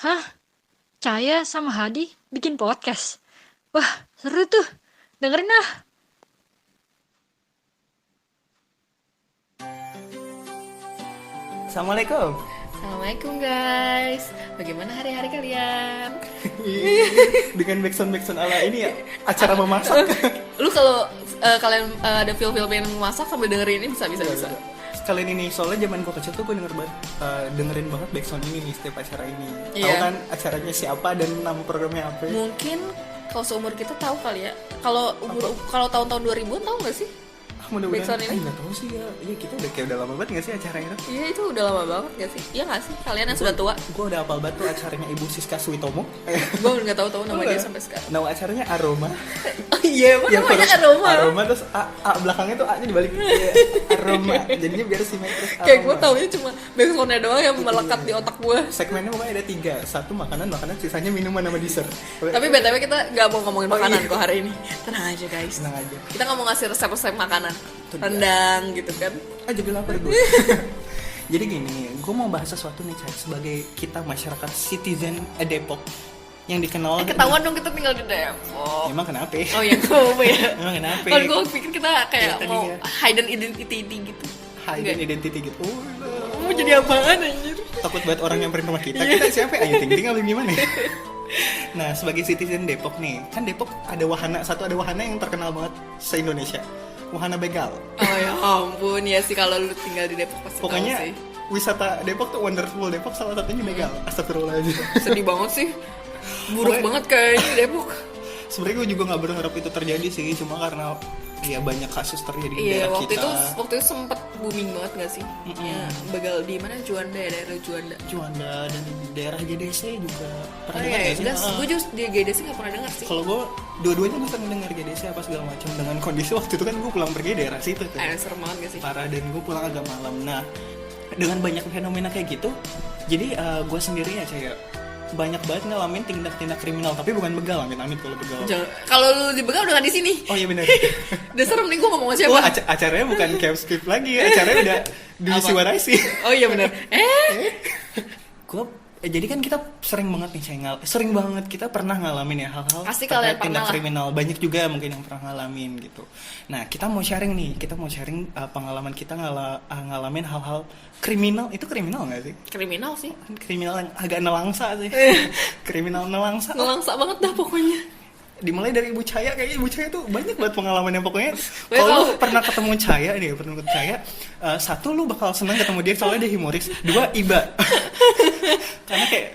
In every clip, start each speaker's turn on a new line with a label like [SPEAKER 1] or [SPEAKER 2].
[SPEAKER 1] Hah? Caya sama Hadi bikin podcast? Wah, seru tuh. Dengerin ah.
[SPEAKER 2] Assalamualaikum.
[SPEAKER 3] Assalamualaikum guys. Bagaimana hari-hari kalian?
[SPEAKER 2] Dengan backsound ala ini ya, acara memasak.
[SPEAKER 3] Lu kalau kalian ada feel pengen masak sambil dengerin ini bisa.
[SPEAKER 2] Sekalian ini soalnya zaman gue kecil tuh gue dengerin banget backsound ini nih setiap acara ini. Tahu
[SPEAKER 3] Iya.
[SPEAKER 2] kan acaranya siapa dan nama programnya apa?
[SPEAKER 3] Mungkin kalau seumur kita tahu kali ya. Kalau tahun-tahun 2000-an tahu nggak sih?
[SPEAKER 2] Mudah-mudahan.
[SPEAKER 3] backsound ini?
[SPEAKER 2] Nggak tahu sih ya. Iya kita udah lama banget nggak sih acara itu?
[SPEAKER 3] Iya itu udah lama banget nggak sih? Iya nggak sih? Kalian yang sudah tua?
[SPEAKER 2] Gue udah hafal banget tuh acaranya Ibu Siska Suitomo.
[SPEAKER 3] Gue nggak tahu nama dia
[SPEAKER 2] Enggak.
[SPEAKER 3] sampai sekarang.
[SPEAKER 2] Nama acaranya Aroma.
[SPEAKER 3] Oh iya, emang
[SPEAKER 2] Yang
[SPEAKER 3] namanya
[SPEAKER 2] huruf
[SPEAKER 3] aroma.
[SPEAKER 2] Aroma terus A belakangnya tuh A-nya dibalik. Iya, Aroma. Jadinya biar simetris.
[SPEAKER 3] Kayak gue
[SPEAKER 2] Aroma.
[SPEAKER 3] taunya cuma backsoundnya doang yang melekat di otak gue.
[SPEAKER 2] Segmennya pokoknya ada 3. 1 makanan, sisanya minuman sama dessert.
[SPEAKER 3] Tapi btw kita nggak mau ngomongin
[SPEAKER 2] Oh,
[SPEAKER 3] makanan
[SPEAKER 2] iya.
[SPEAKER 3] kok hari ini. Tenang aja guys.
[SPEAKER 2] Senang aja.
[SPEAKER 3] Kita nggak mau ngasih resep-resep makanan,
[SPEAKER 2] Itu dia.
[SPEAKER 3] rendang gitu kan.
[SPEAKER 2] Jadi lapar gue. Jadi gini, gue mau bahas sesuatu nih Cak, sebagai kita masyarakat citizen Depok yang dikenal.
[SPEAKER 3] Ketahuan dong kita tinggal di Depok.
[SPEAKER 2] Emang kenapa?
[SPEAKER 3] Oh ya kamu ya.
[SPEAKER 2] Emang kenapa?
[SPEAKER 3] Kan gue pikir kita kayak
[SPEAKER 2] Ya, tadi
[SPEAKER 3] mau
[SPEAKER 2] ya.
[SPEAKER 3] hidden identity gitu.
[SPEAKER 2] Hidden
[SPEAKER 3] Enggak.
[SPEAKER 2] identity gitu.
[SPEAKER 3] Mau jadi apaan anjir?
[SPEAKER 2] Takut buat orang yang pernah rumah kita.
[SPEAKER 3] Iya.
[SPEAKER 2] Kita siapa? Ayo ting ting gimana? Nah, sebagai citizen Depok nih, kan Depok ada wahana yang terkenal banget se-Indonesia. Wahana begal.
[SPEAKER 3] Oh ya ampun ya sih kalau lu tinggal di Depok pasti tahu
[SPEAKER 2] Pokoknya
[SPEAKER 3] sih.
[SPEAKER 2] wisata Depok tuh wonderful. Depok salah satunya begal. Astagfirullahaladzim.
[SPEAKER 3] Sedih banget sih. Buruk
[SPEAKER 2] Pokoknya-
[SPEAKER 3] banget kayaknya di Depok.
[SPEAKER 2] Sebenarnya gue juga nggak berharap itu terjadi sih, cuma karena ya banyak kasus terjadi di
[SPEAKER 3] Iya
[SPEAKER 2] daerah
[SPEAKER 3] waktu
[SPEAKER 2] kita.
[SPEAKER 3] itu sempet booming banget gak sih? Ya, begal di mana Juanda ya, daerah Juanda.
[SPEAKER 2] Juanda dan di daerah GDC juga pernah
[SPEAKER 3] Oh
[SPEAKER 2] dengar
[SPEAKER 3] iya,
[SPEAKER 2] nggak sih?
[SPEAKER 3] gas.
[SPEAKER 2] Ah.
[SPEAKER 3] Gue justru di GDC gak pernah dengar sih.
[SPEAKER 2] Kalau gue dua-duanya bisa mendengar GDC apa segala macam dengan kondisi waktu itu kan gue pulang pergi daerah situ tuh.
[SPEAKER 3] Serem banget gak sih?
[SPEAKER 2] Parah, dan gue pulang agak malam. Nah, dengan banyak fenomena kayak gitu, jadi gue sendiri ya kayak banyak banget ngalamin tindak-tindak kriminal, tapi bukan begal, amit-amit kalau begal.
[SPEAKER 3] Kalau lu di begal udah gak di sini.
[SPEAKER 2] Oh iya benar.
[SPEAKER 3] Udah serem nih gue ngomong sama siapa?
[SPEAKER 2] Wah, acaranya bukan camp skip lagi ya, acaranya udah di
[SPEAKER 3] Apa?
[SPEAKER 2] Siwaraisi.
[SPEAKER 3] Oh iya benar.
[SPEAKER 2] Jadi kan kita sering banget nih sering banget kita pernah ngalamin ya hal-hal
[SPEAKER 3] Pasti
[SPEAKER 2] terkait
[SPEAKER 3] kalian pernah
[SPEAKER 2] tindak
[SPEAKER 3] lah.
[SPEAKER 2] kriminal. Banyak juga mungkin yang pernah ngalamin gitu. Nah, kita mau sharing pengalaman kita ngalamin hal-hal kriminal. Itu kriminal nggak sih?
[SPEAKER 3] Kriminal sih.
[SPEAKER 2] Kriminal yang agak nelangsa sih. Kriminal nelangsa.
[SPEAKER 3] Ngelangsa banget dah pokoknya.
[SPEAKER 2] Dimulai dari Ibu Caya, kayaknya Ibu Caya tuh banyak banget pengalaman yang pokoknya
[SPEAKER 3] Well,
[SPEAKER 2] kalau lu pernah ketemu Caya nih, satu lu bakal senang ketemu dia soalnya dia humoris, 2 iba. Karena kayak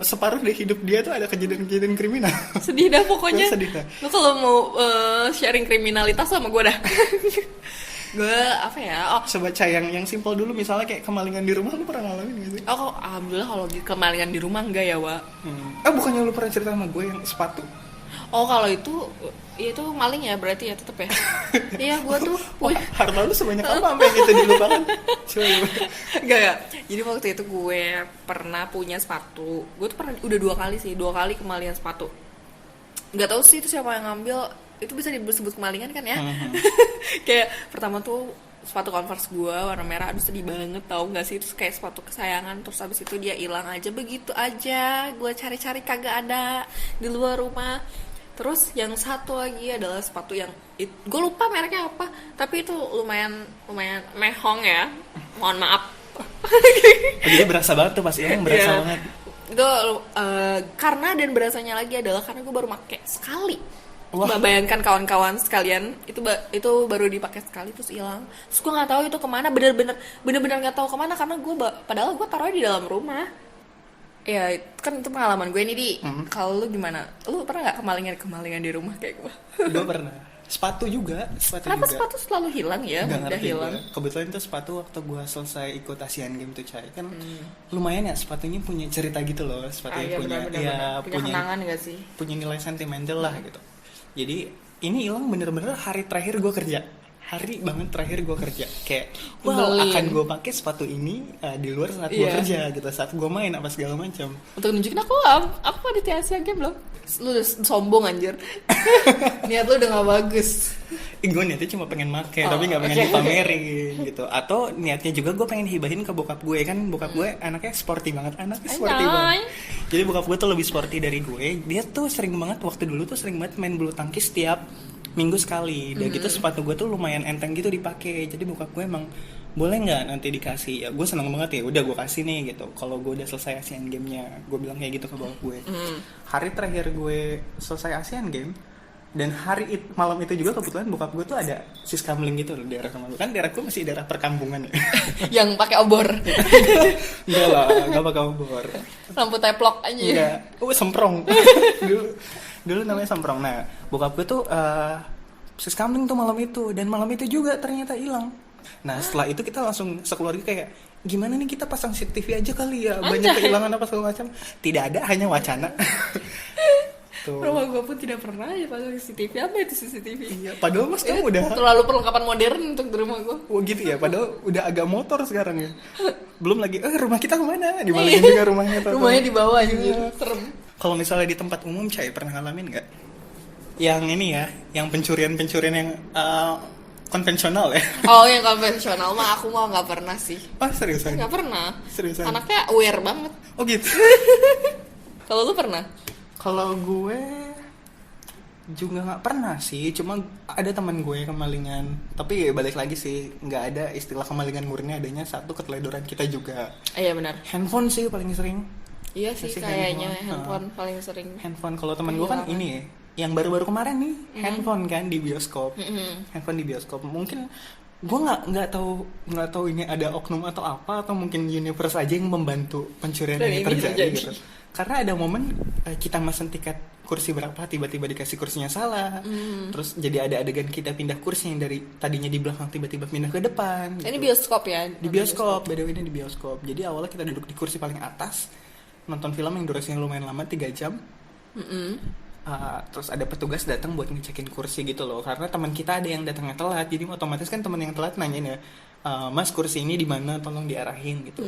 [SPEAKER 2] separuh dari hidup dia tuh ada kejadian-kejadian kriminal.
[SPEAKER 3] Sedih dah pokoknya.
[SPEAKER 2] Sedih dah.
[SPEAKER 3] Lu kalau mau sharing kriminalitas sama gue dah. Gue apa ya?
[SPEAKER 2] Sobat Caya yang simpel dulu, misalnya kayak kemalingan di rumah, lu pernah ngalamin gak sih?
[SPEAKER 3] Alhamdulillah kalau kemalingan di rumah enggak ya, Wak.
[SPEAKER 2] Bukannya lu pernah cerita sama gue yang sepatu?
[SPEAKER 3] Oh kalau itu maling ya berarti ya tetep ya. Iya gue tuh
[SPEAKER 2] Wah, harta lu sebanyak apa sampai gitu dilupakan? Coba.
[SPEAKER 3] Enggak. Jadi waktu itu gue pernah punya sepatu. Gue tuh pernah udah 2 kali kemalian sepatu. Nggak tahu sih itu siapa yang ngambil. Itu bisa disebut kemalingan kan ya? Kayak pertama tuh sepatu Converse gue warna merah, aduh sedih banget tau nggak sih, itu kayak sepatu kesayangan, terus abis itu dia hilang aja begitu aja, gue cari-cari kagak ada di luar rumah. Terus yang satu lagi adalah sepatu yang gue lupa mereknya apa, tapi itu lumayan mehong ya, mohon maaf.
[SPEAKER 2] Jadi berasa banget tuh pas yang berasa
[SPEAKER 3] Iya.
[SPEAKER 2] banget.
[SPEAKER 3] Itu karena dan berasanya lagi adalah karena gue baru pakai sekali.
[SPEAKER 2] Wah.
[SPEAKER 3] Coba bayangkan kawan-kawan sekalian, itu baru dipakai sekali terus hilang. Terus gue nggak tahu itu kemana, bener-bener nggak tahu kemana karena padahal gue taruhnya di dalam rumah. Ya kan itu pengalaman gue nih di. Kalau lu gimana? Lu pernah nggak kemalingan di rumah kayak gue?
[SPEAKER 2] Gue pernah. Sepatu juga.
[SPEAKER 3] Kenapa
[SPEAKER 2] juga.
[SPEAKER 3] sepatu selalu hilang ya?
[SPEAKER 2] Nggak
[SPEAKER 3] Udah
[SPEAKER 2] ngerti
[SPEAKER 3] hilang.
[SPEAKER 2] gue. Kebetulan itu sepatu waktu gue selesai ikut Asian Games tuh Cai. Kan lumayan ya, sepatunya punya cerita gitu loh. Sepatunya
[SPEAKER 3] Iya,
[SPEAKER 2] punya
[SPEAKER 3] benar-benar. Punya kenangan gak sih?
[SPEAKER 2] punya nilai sentimental lah gitu. Jadi ini hilang bener-bener hari terakhir gue kerja. Hari banget terakhir gue kerja. Kayak
[SPEAKER 3] Nyebelin.
[SPEAKER 2] akan gue pakai sepatu ini di luar saat gue
[SPEAKER 3] Iya.
[SPEAKER 2] kerja gitu, saat gue main apa segala macam.
[SPEAKER 3] Untuk nunjukin aku di Asia Game loh. Lu udah sombong anjir. Niat lu udah gak bagus.
[SPEAKER 2] Gue niatnya cuma pengen make,
[SPEAKER 3] Oh,
[SPEAKER 2] tapi gak pengen
[SPEAKER 3] oke.
[SPEAKER 2] dipamerin gitu. Atau niatnya juga gue pengen hibahin ke bokap gue. Kan bokap gue anaknya sporty banget. Anaknya sporty
[SPEAKER 3] Anjay.
[SPEAKER 2] banget. Jadi bokap gue tuh lebih sporty dari gue. Dia tuh sering banget, waktu dulu tuh sering banget main bulu tangkis setiap minggu sekali. Dan gitu sepatu gue tuh lumayan enteng gitu dipakai. Jadi bokap gue emang, boleh nggak nanti dikasih? Ya gue seneng banget ya, udah gue kasih nih gitu. Kalau gue udah selesai Asian Game-nya, gue bilang kayak gitu ke bokap gue. Hari terakhir gue selesai Asian Game, dan malam itu juga kebetulan bokap gue tuh ada siskamling gitu loh, daerah rumah gue. Kan daerah gue masih daerah perkampungan ya.
[SPEAKER 3] Yang pakai obor.
[SPEAKER 2] Enggak lah, enggak pakai obor.
[SPEAKER 3] Lampu teplok aja.
[SPEAKER 2] Enggak, semprong. dulu namanya semprong. Nah, bokap gue tuh siskamling tuh malam itu, dan malam itu juga ternyata hilang. Nah, setelah itu kita langsung sekeluarga kayak, gimana nih kita pasang CCTV aja kali ya, banyak kehilangan apa segala macam. Tidak ada, hanya wacana. Tuh.
[SPEAKER 3] Rumah gue pun tidak pernah ya pasang CCTV. Apa itu CCTV?
[SPEAKER 2] Iya, padahal mas kamu udah
[SPEAKER 3] terlalu perlengkapan modern untuk di rumah gue.
[SPEAKER 2] oh gitu ya, padahal udah agak motor sekarang ya. Belum lagi, rumah kita kemana? Dibalikin juga rumahnya.
[SPEAKER 3] Rumahnya di bawah aja,
[SPEAKER 2] Iya.
[SPEAKER 3] serem.
[SPEAKER 2] Kalau misalnya di tempat umum, Cai pernah ngalamin nggak? Yang ini ya, yang pencurian yang konvensional ya?
[SPEAKER 3] Oh, yang konvensional mah aku mah nggak pernah sih.
[SPEAKER 2] Oh seriusan?
[SPEAKER 3] Nggak pernah.
[SPEAKER 2] Seriusan?
[SPEAKER 3] Anaknya aware banget.
[SPEAKER 2] Oh gitu.
[SPEAKER 3] Kalau lu pernah?
[SPEAKER 2] Kalau gue juga nggak pernah sih, cuma ada teman gue kemalingan. Tapi ya balik lagi sih, nggak ada istilah kemalingan murni, adanya satu keteledoran kita juga.
[SPEAKER 3] Iya benar.
[SPEAKER 2] Handphone sih paling sering.
[SPEAKER 3] Iya sih
[SPEAKER 2] Masih
[SPEAKER 3] kayaknya
[SPEAKER 2] handphone.
[SPEAKER 3] handphone paling sering.
[SPEAKER 2] Handphone kalau teman gue kan ini ya, yang baru-baru kemarin nih, handphone kan di bioskop. Handphone di bioskop. Mungkin gue nggak tahu ini ada oknum atau apa, atau mungkin universe aja yang membantu pencurian
[SPEAKER 3] Dan
[SPEAKER 2] ini
[SPEAKER 3] ini
[SPEAKER 2] terjadi
[SPEAKER 3] terjadi.
[SPEAKER 2] gitu. Karena ada momen kita mesen tiket kursi berapa, tiba-tiba dikasih kursinya salah. Terus jadi ada adegan kita pindah kursi yang dari tadinya di belakang tiba-tiba pindah ke depan.
[SPEAKER 3] Ini
[SPEAKER 2] gitu.
[SPEAKER 3] bioskop ya?
[SPEAKER 2] Di bioskop, by the way ini di bioskop. Jadi awalnya kita duduk di kursi paling atas, nonton film yang durasinya lumayan lama, 3 jam. Terus ada petugas datang buat ngecekin kursi gitu loh, karena teman kita ada yang datangnya telat, jadi otomatis kan teman yang telat nanyain ya, mas kursi ini di mana, tolong diarahin gitu.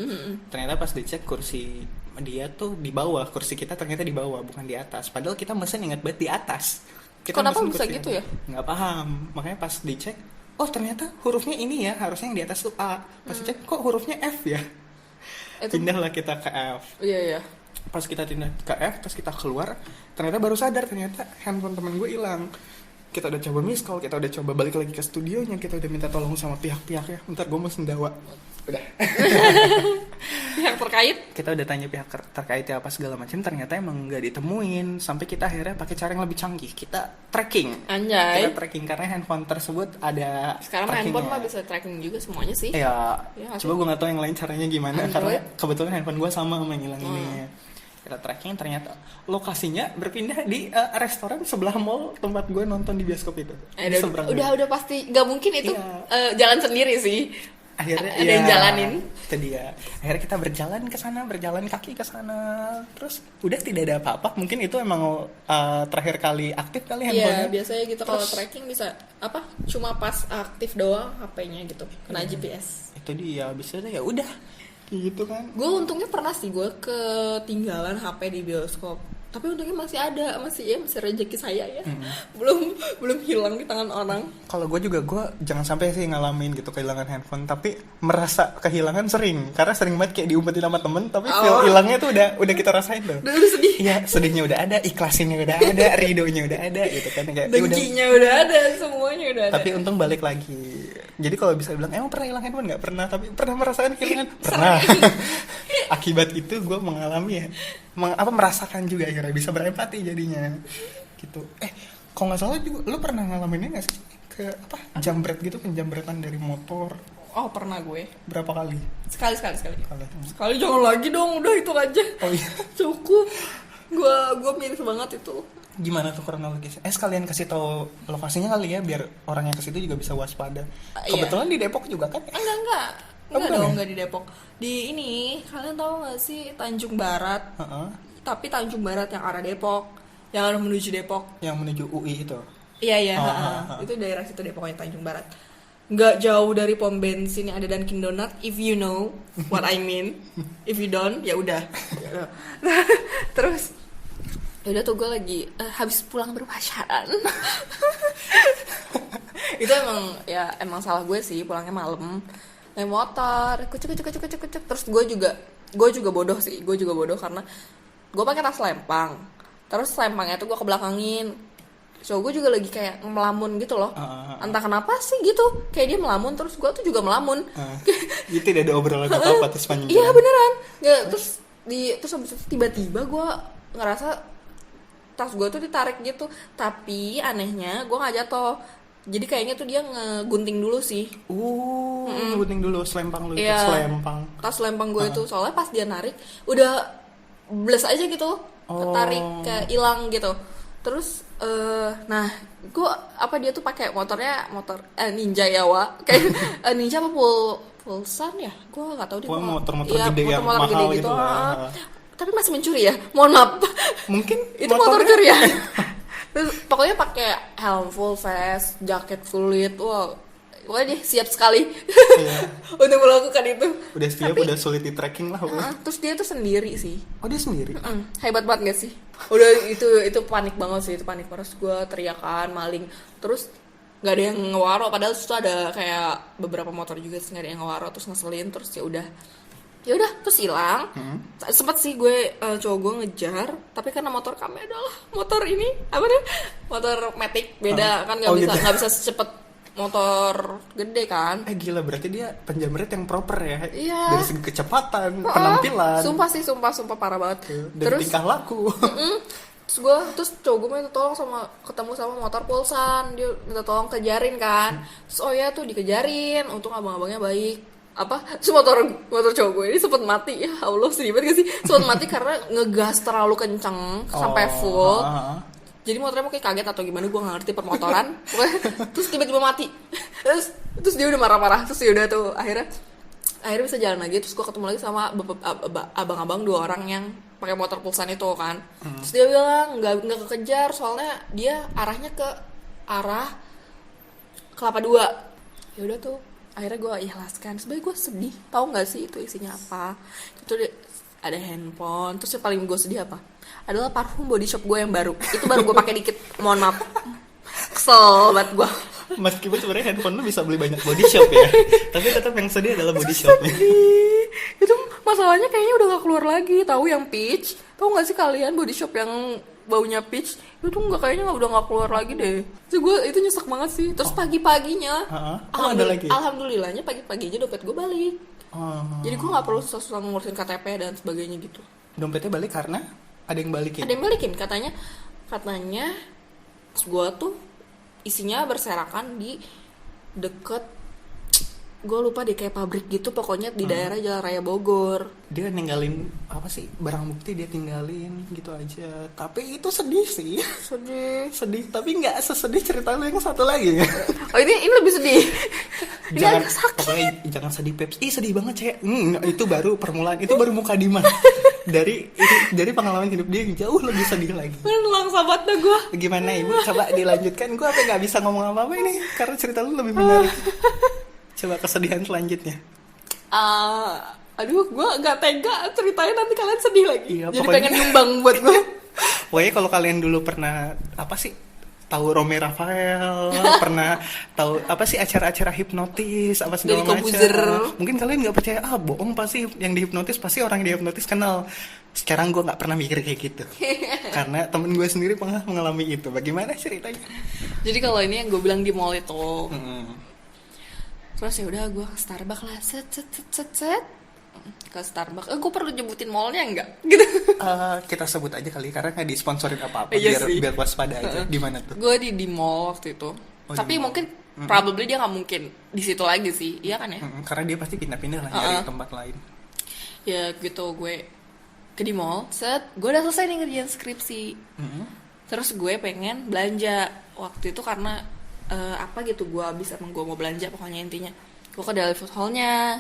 [SPEAKER 2] Ternyata pas dicek kursi dia tuh di bawah, kursi kita ternyata di bawah bukan di atas, padahal kita mesen ingat banget di atas. Kita
[SPEAKER 3] Kenapa
[SPEAKER 2] mesen
[SPEAKER 3] bisa
[SPEAKER 2] kursi
[SPEAKER 3] gitu
[SPEAKER 2] yang-
[SPEAKER 3] ya?
[SPEAKER 2] Nggak paham, makanya pas dicek, oh ternyata hurufnya ini ya, harusnya yang di atas tuh A. Pas dicek kok hurufnya F ya.
[SPEAKER 3] Itu
[SPEAKER 2] Pindahlah kita ke F.
[SPEAKER 3] iya.
[SPEAKER 2] Pas kita pindah ke F, pas kita keluar, ternyata baru sadar ternyata handphone teman gue hilang. Kita udah coba miss call, kita udah coba balik lagi ke studionya, kita udah minta tolong sama pihak-pihaknya. Bentar gue mau sendawa. Udah.
[SPEAKER 3] Pihak terkait.
[SPEAKER 2] Kita udah tanya pihak terkait ya apa segala macam, ternyata emang nggak ditemuin. Sampai kita akhirnya pakai cara yang lebih canggih. Kita tracking.
[SPEAKER 3] Anjay.
[SPEAKER 2] Kita tracking karena handphone tersebut ada
[SPEAKER 3] Sekarang
[SPEAKER 2] trackingnya.
[SPEAKER 3] handphone mah bisa tracking juga semuanya sih.
[SPEAKER 2] Ya,
[SPEAKER 3] Ya,
[SPEAKER 2] coba gue nggak tahu yang lain caranya gimana.
[SPEAKER 3] Android?
[SPEAKER 2] Karena kebetulan handphone gue sama yang hilang ini. Kita tracking, ternyata lokasinya berpindah di restoran sebelah mall tempat gue nonton di bioskop itu. Di seberang
[SPEAKER 3] udah pasti nggak mungkin itu
[SPEAKER 2] Iya.
[SPEAKER 3] jalan sendiri sih.
[SPEAKER 2] Akhirnya
[SPEAKER 3] Ada yang jalanin.
[SPEAKER 2] Itu dia. Akhirnya kita berjalan ke sana, berjalan kaki ke sana. Terus udah tidak ada apa-apa. Mungkin itu emang terakhir kali aktif kali
[SPEAKER 3] Iya,
[SPEAKER 2] handphonenya.
[SPEAKER 3] biasanya gitu kalau
[SPEAKER 2] Terus-
[SPEAKER 3] tracking bisa apa? Cuma pas aktif doang HP-nya gitu. Kena GPS.
[SPEAKER 2] Itu dia. Bisa deh ya udah. Gitu kan.
[SPEAKER 3] Gue untungnya pernah sih gue ketinggalan HP di bioskop. Tapi untungnya masih ada, masih rezeki saya ya. Belum hilang di tangan orang.
[SPEAKER 2] Kalau gue juga, gue jangan sampai sih ngalamin gitu kehilangan handphone, tapi merasa kehilangan sering, karena sering banget kayak diumpetin sama temen, tapi feel hilangnya tuh udah kita rasain tuh.
[SPEAKER 3] Udah sedih.
[SPEAKER 2] Iya, sedihnya udah ada, ikhlasinnya udah ada, ridonya udah ada gitu kan, kayak ya udah.
[SPEAKER 3] Dengkinya udah ada, semuanya udah ada.
[SPEAKER 2] Tapi untung balik lagi. Jadi kalau bisa bilang emang pernah hilang handphone, nggak pernah, tapi pernah merasakan kehilangan, pernah. Akibat itu gue mengalami ya, merasakan juga akhirnya bisa berempati jadinya gitu. Kalau nggak salah juga lu pernah ngalaminnya nggak sih ke jambret gitu, penjambretan dari motor?
[SPEAKER 3] Oh pernah gue.
[SPEAKER 2] Berapa kali?
[SPEAKER 3] Sekali.
[SPEAKER 2] Kali.
[SPEAKER 3] Sekali jangan lagi dong, udah itu aja.
[SPEAKER 2] Oh iya.
[SPEAKER 3] Cukup. Gue miris banget itu.
[SPEAKER 2] Gimana tuh kronologisnya? Sekalian kasih tahu lokasinya kali ya, biar orang yang ke situ juga bisa waspada.
[SPEAKER 3] Iya.
[SPEAKER 2] Kebetulan di Depok juga kan?
[SPEAKER 3] Enggak
[SPEAKER 2] bukan
[SPEAKER 3] dong,
[SPEAKER 2] ya?
[SPEAKER 3] enggak di Depok. Di ini, kalian tahu nggak sih Tanjung Barat?
[SPEAKER 2] Heeh.
[SPEAKER 3] Tapi Tanjung Barat yang arah Depok, yang arah menuju Depok.
[SPEAKER 2] Yang menuju UI itu.
[SPEAKER 3] Iya,
[SPEAKER 2] Oh,
[SPEAKER 3] itu daerah situ Depoknya Tanjung Barat. Nggak jauh dari pom bensin yang ada Dunkin Donut, if you know what I mean. If you don't, ya udah. Terus udah tuh gue lagi habis pulang berpacaran. Itu emang salah gue sih, pulangnya malam. Naik motor, kucuk. Terus gue juga bodoh sih. Gue juga bodoh karena gue pakai tas lempang, terus lempangnya tuh gue kebelakangin. So gue juga lagi kayak melamun gitu loh, entah kenapa sih gitu, kayak dia melamun terus gue tuh juga melamun.
[SPEAKER 2] Gitu tidak ada obrolan apa terus panjang.
[SPEAKER 3] Iya beneran, nggak terus habis itu tiba-tiba gue ngerasa tas gue tuh ditarik gitu, tapi anehnya gue nggak jatuh. Jadi kayaknya tuh dia ngegunting dulu sih.
[SPEAKER 2] Gunting dulu selempang lu itu,
[SPEAKER 3] Iya,
[SPEAKER 2] selempang.
[SPEAKER 3] tas lempang gue itu soalnya pas dia narik udah bles aja gitu, ketarik kayak hilang gitu. Terus nah gue dia tuh pakai motor Ninja ya kayak Ninja apa Pulsan ya, gue nggak tahu dia.
[SPEAKER 2] Motor-motor gede yang
[SPEAKER 3] motor
[SPEAKER 2] mahal
[SPEAKER 3] gede
[SPEAKER 2] gitu.
[SPEAKER 3] Tapi masih mencuri ya, mohon maaf.
[SPEAKER 2] Mungkin
[SPEAKER 3] itu motor curian. Terus pokoknya pakai helm full face, jaket full lead, wah, pokoknya dia siap sekali untuk melakukan itu.
[SPEAKER 2] Udah siap, udah sulit di tracking lah.
[SPEAKER 3] Terus dia tuh sendiri sih.
[SPEAKER 2] Oh dia sendiri?
[SPEAKER 3] Hebat banget gak sih? Udah itu panik banget sih, itu panik. Terus gue teriakan maling, terus nggak ada yang ngewaro, padahal itu ada kayak beberapa motor juga sih nggak ada yang ngewaro, terus ngeselin, terus ya udah terus hilang. Sempet sih gue cowok gue ngejar, tapi karena motor kami adalah motor ini apa nih, motor Matic beda kan, nggak bisa secepat motor gede kan.
[SPEAKER 2] Gila, berarti dia penjamret yang proper ya.
[SPEAKER 3] Iya.
[SPEAKER 2] Dari segi kecepatan, penampilan.
[SPEAKER 3] Sumpah parah banget.
[SPEAKER 2] Dari terus tingkah laku.
[SPEAKER 3] Terus cowok gue minta tolong ketemu sama motor Pulsan, dia minta tolong kejarin kan. Terus tuh dikejarin, untung abang-abangnya baik. Motor cowok gue ini sempet mati, ya Allah sedih banget gak sih, sempet mati karena ngegas terlalu kenceng sampai full. Jadi motornya mungkin kaget atau gimana, gue nggak ngerti permotoran. Terus tiba-tiba mati. Terus dia udah marah-marah. Terus ya udah tuh akhirnya bisa jalan lagi. Terus gue ketemu lagi sama abang-abang 2 orang yang pakai motor Pulsan itu kan. Terus dia bilang nggak kekejar, soalnya dia arahnya ke arah Kelapa 2. Ya udah tuh akhirnya gue ikhlaskan. Sebenarnya gue sedih, tahu nggak sih itu isinya apa? Itu ada handphone. Terus yang paling gue sedih apa? Adalah parfum Body Shop gue yang baru. Itu baru gue pakai dikit, mohon maaf. Kesel banget gue.
[SPEAKER 2] Meskipun sebenarnya handphone lu bisa beli banyak Body Shop ya, tapi tetap yang sedih adalah Body Shopnya.
[SPEAKER 3] Itu masalahnya kayaknya udah gak keluar lagi. Tahu yang peach? Tahu nggak sih kalian Body Shop yang baunya peach? Itu udah nggak keluar lagi deh. Terus gue itu nyesek banget sih. Terus pagi-paginya,
[SPEAKER 2] ada lagi.
[SPEAKER 3] Alhamdulillahnya pagi-paginya dompet gue balik. Jadi gue nggak perlu susah-susah ngurusin KTP dan sebagainya gitu.
[SPEAKER 2] Dompetnya balik karena ada yang balikin.
[SPEAKER 3] Ada yang balikin katanya. Gue tuh isinya berserakan di deket, gue lupa deh, kayak pabrik gitu pokoknya di daerah Jalan Raya Bogor.
[SPEAKER 2] Dia ninggalin apa sih, barang bukti dia tinggalin gitu aja. Tapi itu sedih sih. Sedih tapi nggak sesedih cerita lu yang satu lagi.
[SPEAKER 3] Ini lebih sedih.
[SPEAKER 2] Jangan sedih Peps. Sedih banget Cek. Itu baru permulaan, itu baru mukadimah. dari pengalaman hidup dia yang jauh lebih sedih lagi.
[SPEAKER 3] Langsung banget gue.
[SPEAKER 2] Gimana Ibu? Coba dilanjutkan. Gue nggak bisa ngomong apa-apa ini karena cerita lu lebih menarik. Coba kesedihan selanjutnya.
[SPEAKER 3] Aduh, gue gak tega ceritain, nanti kalian sedih lagi.
[SPEAKER 2] Iya,
[SPEAKER 3] jadi pengen nyumbang buat gue.
[SPEAKER 2] Pokoknya kalau kalian dulu pernah tahu Rome Rafael, pernah tahu acara-acara hipnotis apa segala macam. Mungkin kalian nggak percaya, bohong, pasti yang dihipnotis pasti orang yang dihipnotis kenal. Sekarang gue nggak pernah mikir kayak gitu, karena temen gue sendiri pernah mengalami itu. Bagaimana ceritanya?
[SPEAKER 3] Jadi kalau ini yang gue bilang di mall itu. Terus ya udah gue ke Starbucks lah, set ke Starbucks. Gue perlu nyebutin mallnya enggak? Gitu.
[SPEAKER 2] Kita sebut aja kali, karena nggak disponsorin apa-apa.
[SPEAKER 3] Iya
[SPEAKER 2] biar waspada aja. Gimana tuh?
[SPEAKER 3] Gue di mall waktu itu. Tapi mungkin probably dia nggak mungkin di situ lagi sih, iya kan ya?
[SPEAKER 2] Karena dia pasti pindah-pindah lah dari tempat lain.
[SPEAKER 3] Ya gitu, gue ke di mall. Gue udah selesai nih ngerjain skripsi. Terus gue pengen belanja waktu itu karena gue habis emang gue mau belanja, pokoknya intinya gue ke Deli Food Hall-nya.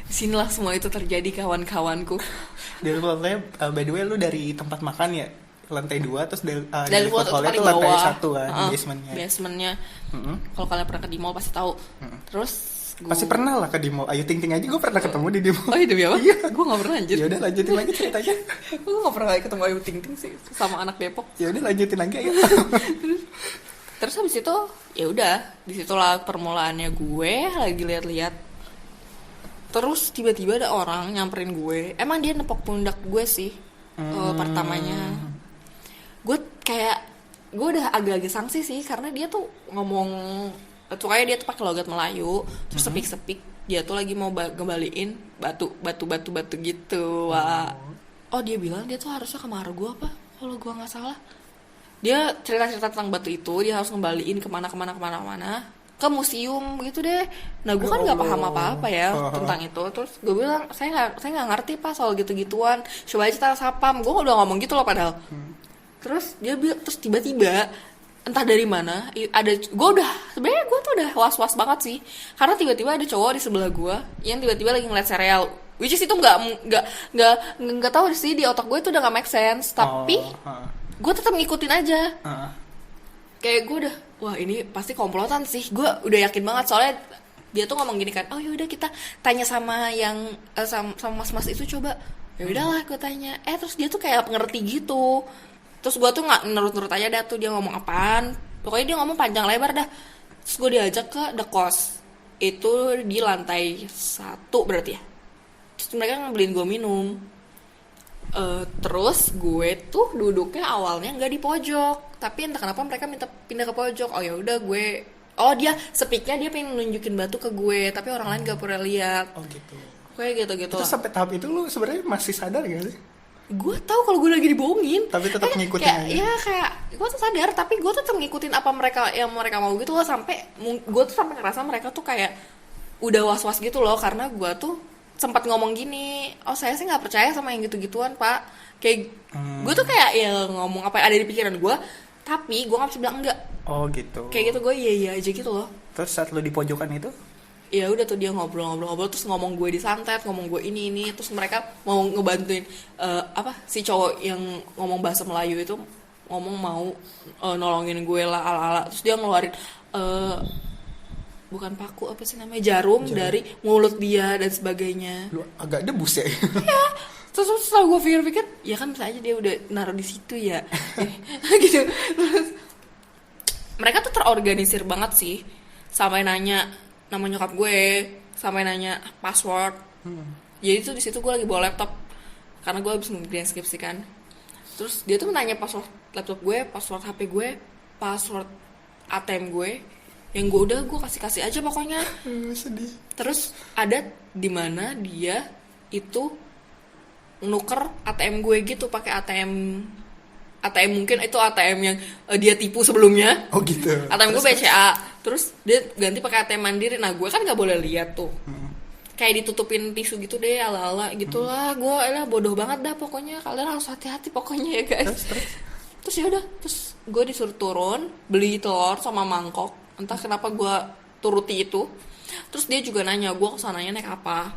[SPEAKER 3] Disinilah semua itu terjadi, kawan-kawanku.
[SPEAKER 2] Deli Food Hall-nya by the way lu dari tempat makan ya, lantai 2, terus
[SPEAKER 3] Deli Food Hall-nya
[SPEAKER 2] itu lantai 1 kan,
[SPEAKER 3] basementnya. Kalau kalian pernah ke di mall pasti tahu. Terus
[SPEAKER 2] pasti pernah lah ke di mall. Ayu Ting Ting aja gue pernah ketemu di mall.
[SPEAKER 3] Oh, demi apa?
[SPEAKER 2] Iya,
[SPEAKER 3] gue nggak pernah anjir.
[SPEAKER 2] Ya udah lanjutin lagi ceritanya.
[SPEAKER 3] Gue nggak pernah ketemu Ayu Ting Ting sih, sama anak Depok.
[SPEAKER 2] Ya udah lanjutin lagi ayo.
[SPEAKER 3] Terus habis itu ya udah, disitulah permulaannya gue lagi lihat-lihat. Terus tiba-tiba ada orang nyamperin gue. Emang dia nepok pundak gue sih pertamanya. Gue udah agak-agak sanksi sih karena dia tuh ngomong, kayak dia tuh pakai logat Melayu, terus sepik-sepik dia tuh lagi mau ngembaliin batu gitu. Wah. Oh, dia bilang dia tuh harusnya ke Margo apa kalau gue nggak salah. Dia cerita tentang batu itu, dia harus ngembaliin kemana ke museum gitu deh. Nah, gue kan nggak paham apa-apa ya tentang itu. Terus gue bilang saya nggak ngerti Pak soal gitu-gituan, coba aja tanya sapam. Gue udah ngomong gitu loh padahal. Terus dia bilang, terus tiba-tiba entah dari mana sebenarnya gue tuh udah was-was banget sih karena tiba-tiba ada cowok di sebelah gue yang tiba-tiba lagi ngeliat serial, which is itu nggak tahu sih, di otak gue itu udah nggak make sense, tapi gue tetap ngikutin aja. Kayak gue udah, wah ini pasti komplotan sih, gue udah yakin banget soalnya dia tuh ngomong gini kan, oh yaudah kita tanya sama yang sama mas-mas itu coba. Ya udahlah gue tanya, terus dia tuh kayak pengerti gitu. Terus gue tuh nggak nurut aja dah tuh dia ngomong apaan. Pokoknya dia ngomong panjang lebar dah. Terus gue diajak ke The Cost. Itu di lantai 1 berarti ya. Terus mereka ngebeliin gue minum. Terus gue tuh duduknya awalnya nggak di pojok, tapi entah kenapa mereka minta pindah ke pojok. Oh ya udah gue. Oh dia sepiknya dia pengen nunjukin batu ke gue, tapi orang lain gak pernah lihat.
[SPEAKER 2] Oh gitu.
[SPEAKER 3] Kayak gitu.
[SPEAKER 2] Terus sampai tahap itu lu sebenarnya masih sadar gak sih?
[SPEAKER 3] Gue tahu kalau gue lagi dibohongin,
[SPEAKER 2] tapi tetap ngikutin
[SPEAKER 3] kayak,
[SPEAKER 2] aja.
[SPEAKER 3] Ya kayak gue tuh sadar, tapi gue tetap ngikutin apa mereka mau gitu loh, sampai gue tuh sampai ngerasa mereka tuh kayak udah was-was gitu loh, karena gue tuh sempat ngomong gini, oh saya sih nggak percaya sama yang gitu-gituan Pak, kayak gue tuh kayak ya ngomong apa yang ada di pikiran gue, tapi gue nggak bisa bilang enggak.
[SPEAKER 2] Oh gitu.
[SPEAKER 3] Kayak gitu gue iya aja gitu loh.
[SPEAKER 2] Terus saat lu di pojokan itu?
[SPEAKER 3] Ya udah tuh dia ngobrol terus ngomong gue disantet, ngomong gue ini terus mereka mau ngebantuin si cowok yang ngomong bahasa Melayu itu ngomong mau nolongin gue lah ala-ala, terus dia ngeluarin bukan paku apa sih namanya, jarum dari mulut dia dan sebagainya.
[SPEAKER 2] Lu agak debus ya.
[SPEAKER 3] Ya terus setelah gue pikir-pikir ya kan bisa aja dia udah naruh di situ ya. Gitu. Terus mereka tuh terorganisir banget sih, sampai nanya nama nyokap gue, sampai nanya password. Jadi tuh di situ gue lagi bawa laptop karena gue habis ngerjain skripsi kan. Terus dia tuh nanya password laptop gue, password HP gue, password ATM gue, yang gue kasih aja pokoknya.
[SPEAKER 2] Sedih.
[SPEAKER 3] Terus ada di mana dia itu nuker ATM gue gitu pakai ATM mungkin itu ATM yang dia tipu sebelumnya.
[SPEAKER 2] Oh gitu.
[SPEAKER 3] ATM gue BCA. Terus dia ganti pakai ATM Mandiri. Nah gue kan nggak boleh lihat tuh. Kayak ditutupin tisu gitu deh, ala-ala gitulah. Gue bodoh banget dah pokoknya. Kalian harus hati-hati pokoknya ya guys. Terus ya udah. Terus gue disuruh turun beli telur sama mangkok. Entah kenapa gue turuti itu. Terus dia juga nanya gue kesananya naik apa.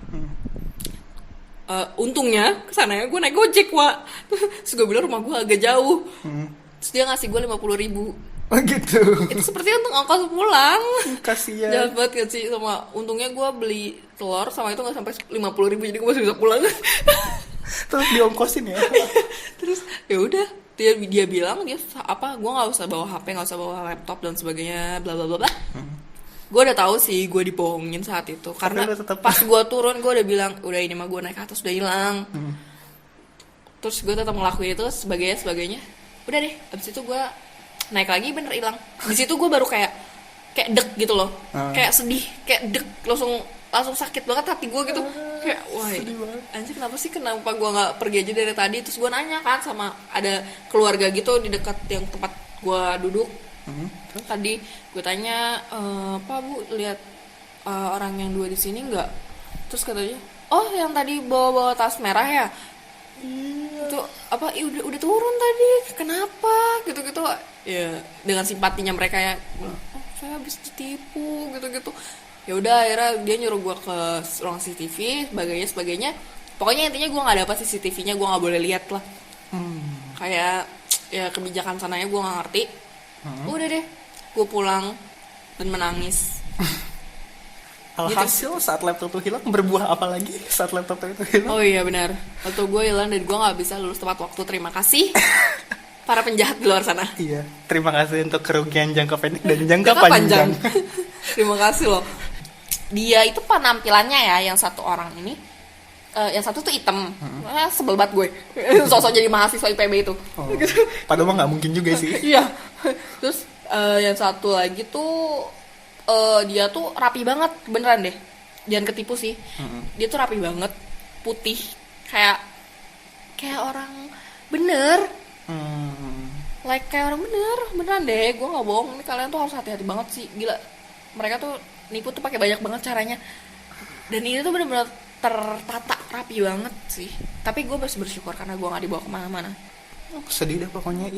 [SPEAKER 3] Untungnya kesananya gue naik Gojek, Wak. Terus gue bilang rumah gue agak jauh. Terus dia ngasih gue 50.000.
[SPEAKER 2] Oh gitu.
[SPEAKER 3] Itu seperti untuk ongkos pulang.
[SPEAKER 2] Kasian.
[SPEAKER 3] Jahat banget kan sih. Sama untungnya gue beli telur sama itu gak sampai 50.000, jadi gue masih bisa pulang.
[SPEAKER 2] Terus diongkosin ya.
[SPEAKER 3] Terus ya udah dia bilang gue nggak usah bawa HP, nggak usah bawa laptop dan sebagainya, bla bla bla. Gue udah tahu sih gue dibohongin saat itu, karena pas gue turun gue udah bilang udah ini mah gue naik ke atas udah hilang. Terus gue tetap ngelakuin itu sebagainya. Udah deh, abis itu gue naik lagi bener hilang. Di situ gue baru kayak dek gitu loh, kayak sedih, kayak dek langsung sakit banget hati gue gitu. Kayak wah anjir kenapa gue nggak pergi aja dari tadi. Terus gue nanya kan sama ada keluarga gitu di dekat yang tempat gue duduk. Tadi gue tanya, Pak Bu lihat orang yang 2 di sini nggak? Terus katanya, oh yang tadi bawa tas merah ya? Itu apa? Udah turun tadi. Kenapa? Gitu ya dengan simpatinya mereka ya. Oh saya habis ditipu gitu. Ya udah akhirnya dia nyuruh gue ke ruang CCTV, sebagainya. Pokoknya intinya gue nggak dapat CCTV-nya, gue nggak boleh lihat lah. Kayak ya kebijakan sananya gue nggak ngerti. Udah deh, gue pulang dan menangis.
[SPEAKER 2] Alhasil saat laptop itu hilang, berbuah apa lagi saat laptop itu hilang?
[SPEAKER 3] Oh iya benar, laptop gue hilang dan gue nggak bisa lulus tepat waktu. Terima kasih para penjahat di luar sana.
[SPEAKER 2] Iya, terima kasih untuk kerugian jangka pendek dan jangka panjang.
[SPEAKER 3] Terima kasih loh. dia itu penampilannya ya, yang satu orang ini, yang satu tuh hitam, sebel banget gue, sosok jadi mahasiswa IPB itu.
[SPEAKER 2] Oh, padahal mah nggak mungkin juga sih.
[SPEAKER 3] Iya. Terus yang satu lagi tuh dia tuh rapi banget, beneran deh, jangan ketipu sih. Dia tuh rapi banget, putih, kayak orang bener. Like kayak orang beneran deh, gue nggak bohong. Ini kalian tuh harus hati-hati banget sih, gila. Mereka tuh nipu tuh pakai banyak banget caranya. Dan ini tuh bener-bener tertata rapi banget sih. Tapi gue masih bersyukur karena gue nggak dibawa kemana-mana.
[SPEAKER 2] Sedih dah pokoknya.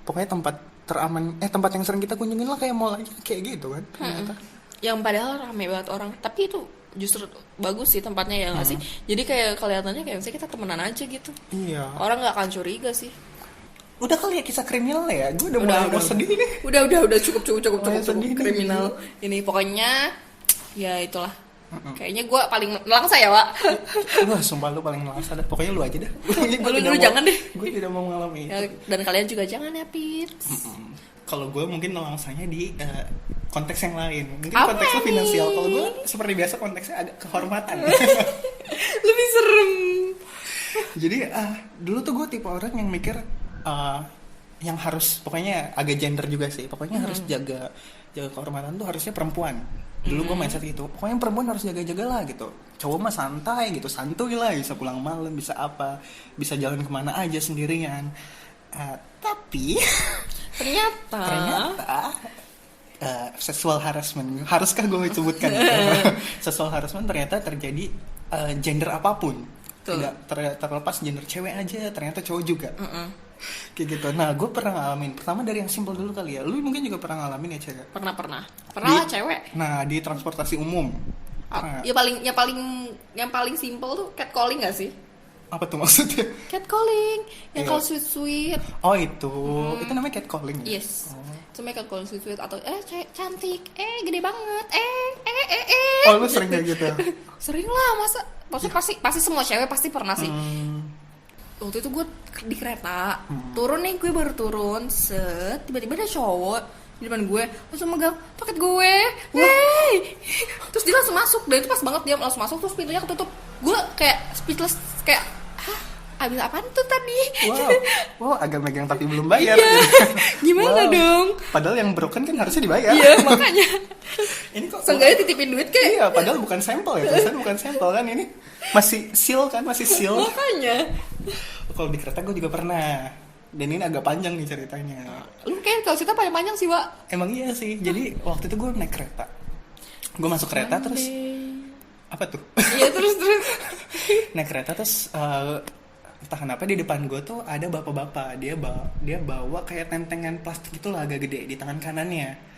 [SPEAKER 2] Pokoknya tempat teraman, tempat yang sering kita kunjungin lah kayak mall aja, kayak gitu kan ternyata.
[SPEAKER 3] Yang padahal rame banget orang, tapi itu justru bagus sih tempatnya ya nggak sih. Jadi kayak kelihatannya kayak misalnya kita temenan aja gitu.
[SPEAKER 2] Iya.
[SPEAKER 3] Orang nggak akan curiga sih.
[SPEAKER 2] Udah kali ya kisah kriminal ya, gue udah mulai sedih nih.
[SPEAKER 3] Udah cukup
[SPEAKER 2] Sedih
[SPEAKER 3] kriminal ini. Pokoknya ya itulah. Kayaknya gue paling nelangsa ya, Wak.
[SPEAKER 2] Wah, sumpah lu paling nelangsa dah. Pokoknya lu aja dah.
[SPEAKER 3] Lu jangan deh.
[SPEAKER 2] Gue tidak mau mengalami
[SPEAKER 3] ya,
[SPEAKER 2] itu.
[SPEAKER 3] dan kalian juga jangan ya, Pits.
[SPEAKER 2] Kalau gue mungkin nelangsanya di konteks yang lain. Mungkin
[SPEAKER 3] Apa
[SPEAKER 2] konteksnya
[SPEAKER 3] nih?
[SPEAKER 2] finansial. Kalau gue seperti biasa konteksnya agak kehormatan.
[SPEAKER 3] Lebih serem.
[SPEAKER 2] Jadi dulu tuh gue tipe orang yang mikir yang harus, pokoknya agak gender juga sih. Pokoknya harus jaga kehormatan tuh harusnya perempuan. Dulu gue mindset itu, pokoknya perempuan harus jaga-jaga lah gitu. Cowok mah santai gitu, santuy lah, bisa pulang malam, bisa apa, bisa jalan kemana aja sendirian. Tapi ternyata sexual harassment, haruskah gue sebutkan gitu? Sexual harassment ternyata terjadi gender apapun. Tidak terlepas gender cewek aja, ternyata cowok juga. Kayak gitu. Nah, gue pernah ngalamin. Pertama dari yang simple dulu kali ya. Lu mungkin juga pernah ngalamin ya, cewek?
[SPEAKER 3] Pernah lah cewek.
[SPEAKER 2] Nah, di transportasi umum.
[SPEAKER 3] Yang paling simple tuh catcalling gak sih?
[SPEAKER 2] Apa tuh maksudnya?
[SPEAKER 3] Catcalling, yang
[SPEAKER 2] Iya.
[SPEAKER 3] kalau sweet.
[SPEAKER 2] Oh, itu namanya catcalling ya?
[SPEAKER 3] Yes. Cuma catcalling sweet atau cantik, gede banget,
[SPEAKER 2] Oh, lu sering kayak gitu?
[SPEAKER 3] Sering lah, maksudnya pasti semua cewek pasti pernah sih. Waktu itu gue di kereta, turun nih, gue baru turun, tiba-tiba ada cowok di depan gue, langsung megang paket gue, terus dia langsung masuk, dan itu pas banget dia langsung masuk, terus pintunya ketutup. Gue kayak speechless, kayak abis apaan tuh tadi?
[SPEAKER 2] Wow, agak megang tapi belum bayar.
[SPEAKER 3] Iya. Gimana dong?
[SPEAKER 2] Padahal yang broken kan harusnya dibayar.
[SPEAKER 3] Iya, makanya.
[SPEAKER 2] Ini kok
[SPEAKER 3] seenggaknya titipin duit kayak.
[SPEAKER 2] Iya, padahal bukan sampel ya, tulisan bukan sampel kan ini. Masih seal kan, masih seal.
[SPEAKER 3] Makanya.
[SPEAKER 2] Kalau di kereta gue juga pernah. Dan ini agak panjang nih ceritanya.
[SPEAKER 3] Lu kayak kalau cerita panjang sih, Wak.
[SPEAKER 2] Emang iya sih. Jadi waktu itu gue naik kereta. Gue masuk kereta terus apa tuh?
[SPEAKER 3] Iya, terus
[SPEAKER 2] Naik kereta terus entah kenapa di depan gue tuh ada bapak-bapak. Dia bawa kayak tentengan plastik gitu lah, agak gede di tangan kanannya.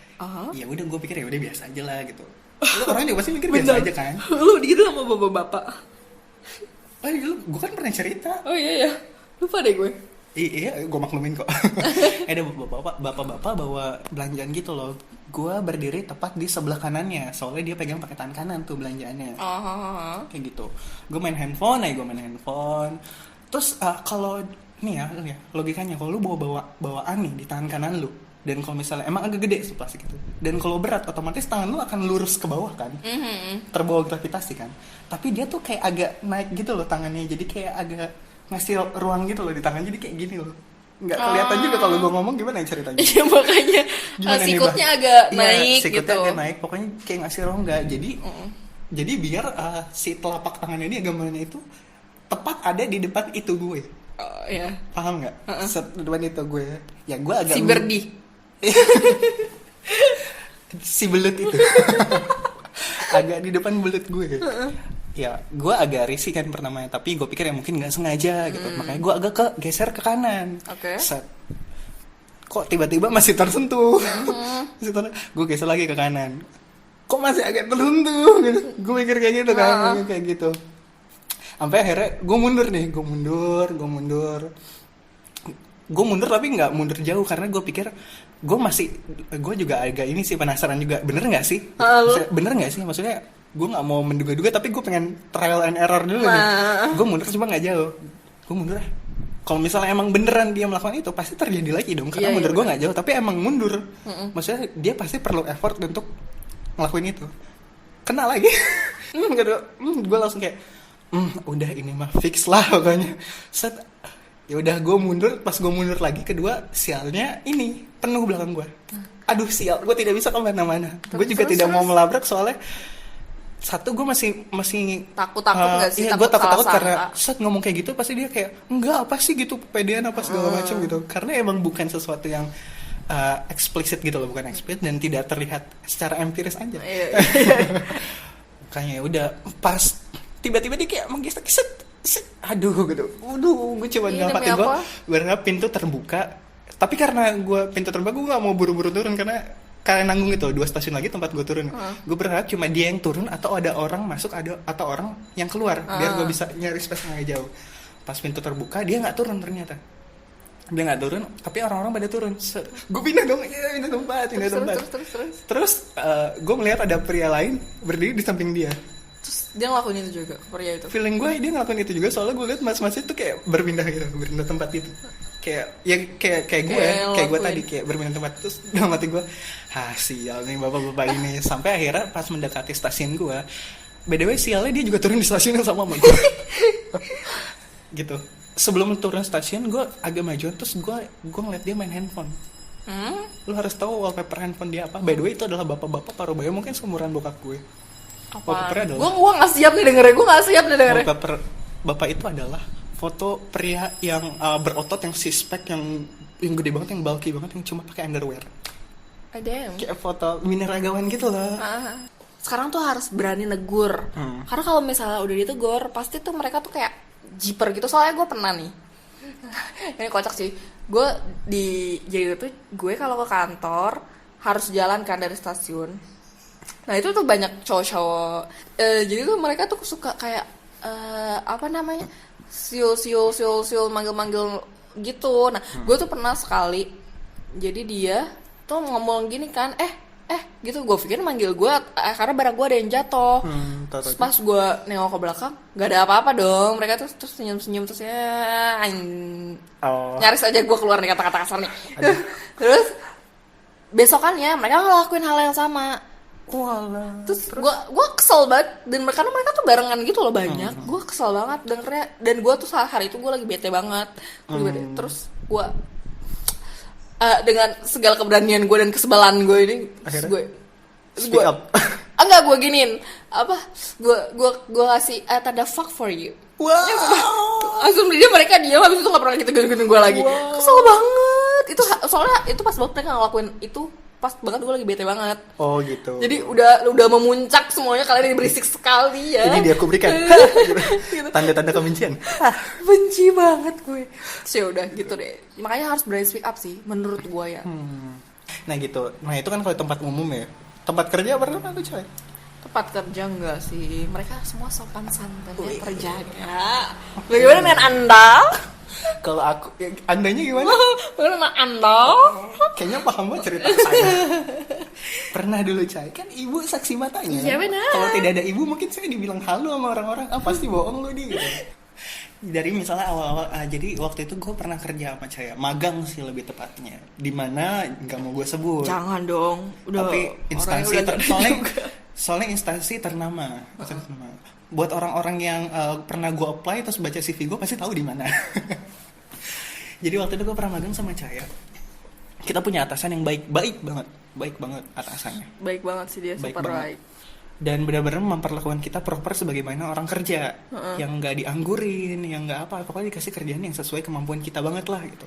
[SPEAKER 2] Ya udah, gue pikir ya udah biasa aja lah gitu. Lu orang juga pasti mikir biasa aja kan.
[SPEAKER 3] Lu gitu sama bapak-bapak.
[SPEAKER 2] Oh iya, gue kan pernah cerita.
[SPEAKER 3] Oh iya. Lupa deh gue.
[SPEAKER 2] Iya, gue maklumin kok. Ada bapak-bapak bawa belanjaan gitu loh. Gue berdiri tepat di sebelah kanannya, soalnya dia pegang pakai tangan kanan tuh belanjaannya. Kayak gitu. Gue main handphone. Terus kalau nih ya logikanya, kalau lu bawaan nih di tangan kanan lu, dan kalau misalnya emang agak gede plastik itu, dan kalau berat otomatis tangan lu akan lurus ke bawah kan, terbawa gravitasi kan. Tapi dia tuh kayak agak naik gitu loh tangannya, jadi kayak agak ngasih ruang gitu loh di tangan, jadi kayak gini loh. Nggak kelihatan juga kalau gue ngomong gimana ceritanya.
[SPEAKER 3] Iya, makanya sikutnya agak naik
[SPEAKER 2] sikutnya
[SPEAKER 3] gitu.
[SPEAKER 2] agak naik, pokoknya kayak ngasih rongga. Jadi biar si telapak tangannya ini gambarnya itu tepat ada di depan itu gue.
[SPEAKER 3] Iya.
[SPEAKER 2] Paham nggak? Di depan itu gue. Ya gue agak
[SPEAKER 3] Si Berdi.
[SPEAKER 2] Si belut itu. Agak di depan belut gue. Ya, gue agak risih kan pertamanya, tapi gue pikir ya mungkin nggak sengaja gitu. Makanya gue agak geser ke kanan.
[SPEAKER 3] Oke.
[SPEAKER 2] Kok tiba-tiba masih tersentuh. Gue geser lagi ke kanan. Kok masih agak tersentuh gitu. Gue mikir kayak gitu kan, kayak gitu. Sampai akhirnya gue mundur tapi nggak mundur jauh, karena gue pikir gue juga agak ini sih, penasaran juga, bener nggak sih maksudnya gue nggak mau menduga-duga, tapi gue pengen trial and error dulu nih. Gue mundur cuma nggak jauh, gue mundur kalau misalnya emang beneran dia melakukan itu pasti terjadi lagi dong, karena mundur gue nggak jauh, tapi emang mundur maksudnya dia pasti perlu effort untuk ngelakuin itu. kena lagi. Gue langsung kayak udah ini mah fix lah pokoknya. Set, ya udah gue mundur. Pas gue mundur lagi kedua, sialnya ini penuh belakang gue. Aduh sial, gue tidak bisa kemana-mana. Gue juga tidak mau melabrak soalnya satu gue masih
[SPEAKER 3] takut nggak sih?
[SPEAKER 2] Iya, gue takut karena saat ngomong kayak gitu pasti dia kayak enggak apa sih gitu, pedean apa segala macam gitu. Karena emang bukan sesuatu yang eksplisit gitu loh, bukan eksplisit dan tidak terlihat secara empiris aja.
[SPEAKER 3] Iya.
[SPEAKER 2] Makanya udah pas tiba-tiba dia kayak menggesek-gesek, aduh gitu. Gue coba nyelamatin gue berharap pintu terbuka. Tapi karena gue pintu terbuka, gue nggak mau buru-buru turun karena nanggung itu 2 stasiun lagi tempat gue turun. Gue berharap cuma dia yang turun atau ada orang masuk atau orang yang keluar biar gue bisa nyari space yang jauh. Pas pintu terbuka dia nggak turun ternyata. Dia nggak turun, tapi orang-orang pada turun. Gue pindah dong, ya pindah tempat. Terus gue melihat ada pria lain berdiri di samping dia.
[SPEAKER 3] Terus dia ngelakuin itu juga, pria itu.
[SPEAKER 2] Feeling gue dia ngelakuin itu juga soalnya gue lihat mas-mas itu kayak berpindah tempat gitu. Kayak gue tadi kayak berpindah tempat. Terus dalam hati gue, sial nih bapak-bapak ini. Sampai akhirnya pas mendekati stasiun gue, by the way sialnya dia juga turun di stasiun yang sama gue. Gitu. Sebelum turun stasiun gue agak maju, terus gue ngeliat dia main handphone. Lu harus tahu wallpaper handphone dia apa. By the way itu adalah bapak-bapak Parubaya, mungkin seumuran bokap gue.
[SPEAKER 3] Apa? Gue nggak siap nih dengernya.
[SPEAKER 2] Wallpaper bapak itu adalah foto pria yang berotot, yang six-pack, yang gede banget, yang bulky banget, yang cuma pakai underwear. Kayak foto binaragawan gitu loh.
[SPEAKER 3] Sekarang tuh harus berani negur. Karena kalau misalnya udah ditegur, pasti tuh mereka tuh kayak jiper gitu. Soalnya gue pernah nih. Ini kocak sih. Jadi tuh gue kalau ke kantor harus jalan kan dari stasiun. Nah itu tuh banyak cowok-cowok. Jadi tuh mereka tuh suka kayak apa namanya? Siul manggil gitu. Nah, gue tuh pernah sekali. Jadi dia tuh ngomong gini kan, gitu. Gue pikir manggil gue karena barang gue ada yang jatuh. Pas gue nengok ke belakang, nggak ada apa-apa dong. Mereka tuh terus senyum terus ya, nyaris aja gue keluar nih kata-kata kasar nih. Terus besokannya mereka ngelakuin hal yang sama. Terus gue kesel banget. Dan karena mereka tuh barengan gitu loh banyak. Gue kesel banget dengernya. Dan gue tuh hari itu gue lagi bete banget. Terus gue dengan segala keberanian gue dan kesebalan gue ini, gue
[SPEAKER 2] speak up.
[SPEAKER 3] Enggak, gue giniin apa? Gue kasih tanda fuck for you. Langsung dia mereka diam, habis itu nggak pernah gitu gue lagi. Kesel banget. Itu soalnya itu pas banget mereka ngelakuin itu. Pas banget gue lagi bete banget.
[SPEAKER 2] Oh gitu.
[SPEAKER 3] Jadi udah memuncak semuanya, kalian ini berisik sekali ya.
[SPEAKER 2] Ini dia aku berikan tanda-tanda kebencian.
[SPEAKER 3] Benci banget gue. Sih udah gitu deh. Makanya harus berani speak up sih menurut gue ya.
[SPEAKER 2] Nah gitu. Nah itu kan kalau tempat umum ya. Tempat kerja pernah tuh coy?
[SPEAKER 3] Tempat kerja enggak sih. Mereka semua sopan santunnya terjaga. Bagaimana dengan Anda?
[SPEAKER 2] Kalau aku, andanya gimana?
[SPEAKER 3] Bagaimana Anda?
[SPEAKER 2] Kayaknya paham banget cerita saya. Pernah dulu Cai, kan ibu saksi matanya.
[SPEAKER 3] Iya benar.
[SPEAKER 2] Kalau tidak ada ibu mungkin saya dibilang halu sama orang-orang. Pasti bohong lu nih. Gitu. Dari misalnya awal-awal, jadi waktu itu gue pernah kerja sama Cai, magang sih lebih tepatnya. Dimana nggak mau gue sebut.
[SPEAKER 3] Jangan dong.
[SPEAKER 2] Tapi instansi soalnya instansi ternama. Buat orang-orang yang pernah gue apply terus baca CV gue pasti tahu di mana. Jadi waktu itu gue pernah magang sama Caya. Kita punya atasan yang baik banget atasannya.
[SPEAKER 3] Baik banget sih dia, super baik.
[SPEAKER 2] Dan benar-benar memperlakukan kita proper sebagaimana orang kerja, yang nggak dianggurin, yang nggak apa, pokoknya dikasih kerjaan yang sesuai kemampuan kita banget lah gitu.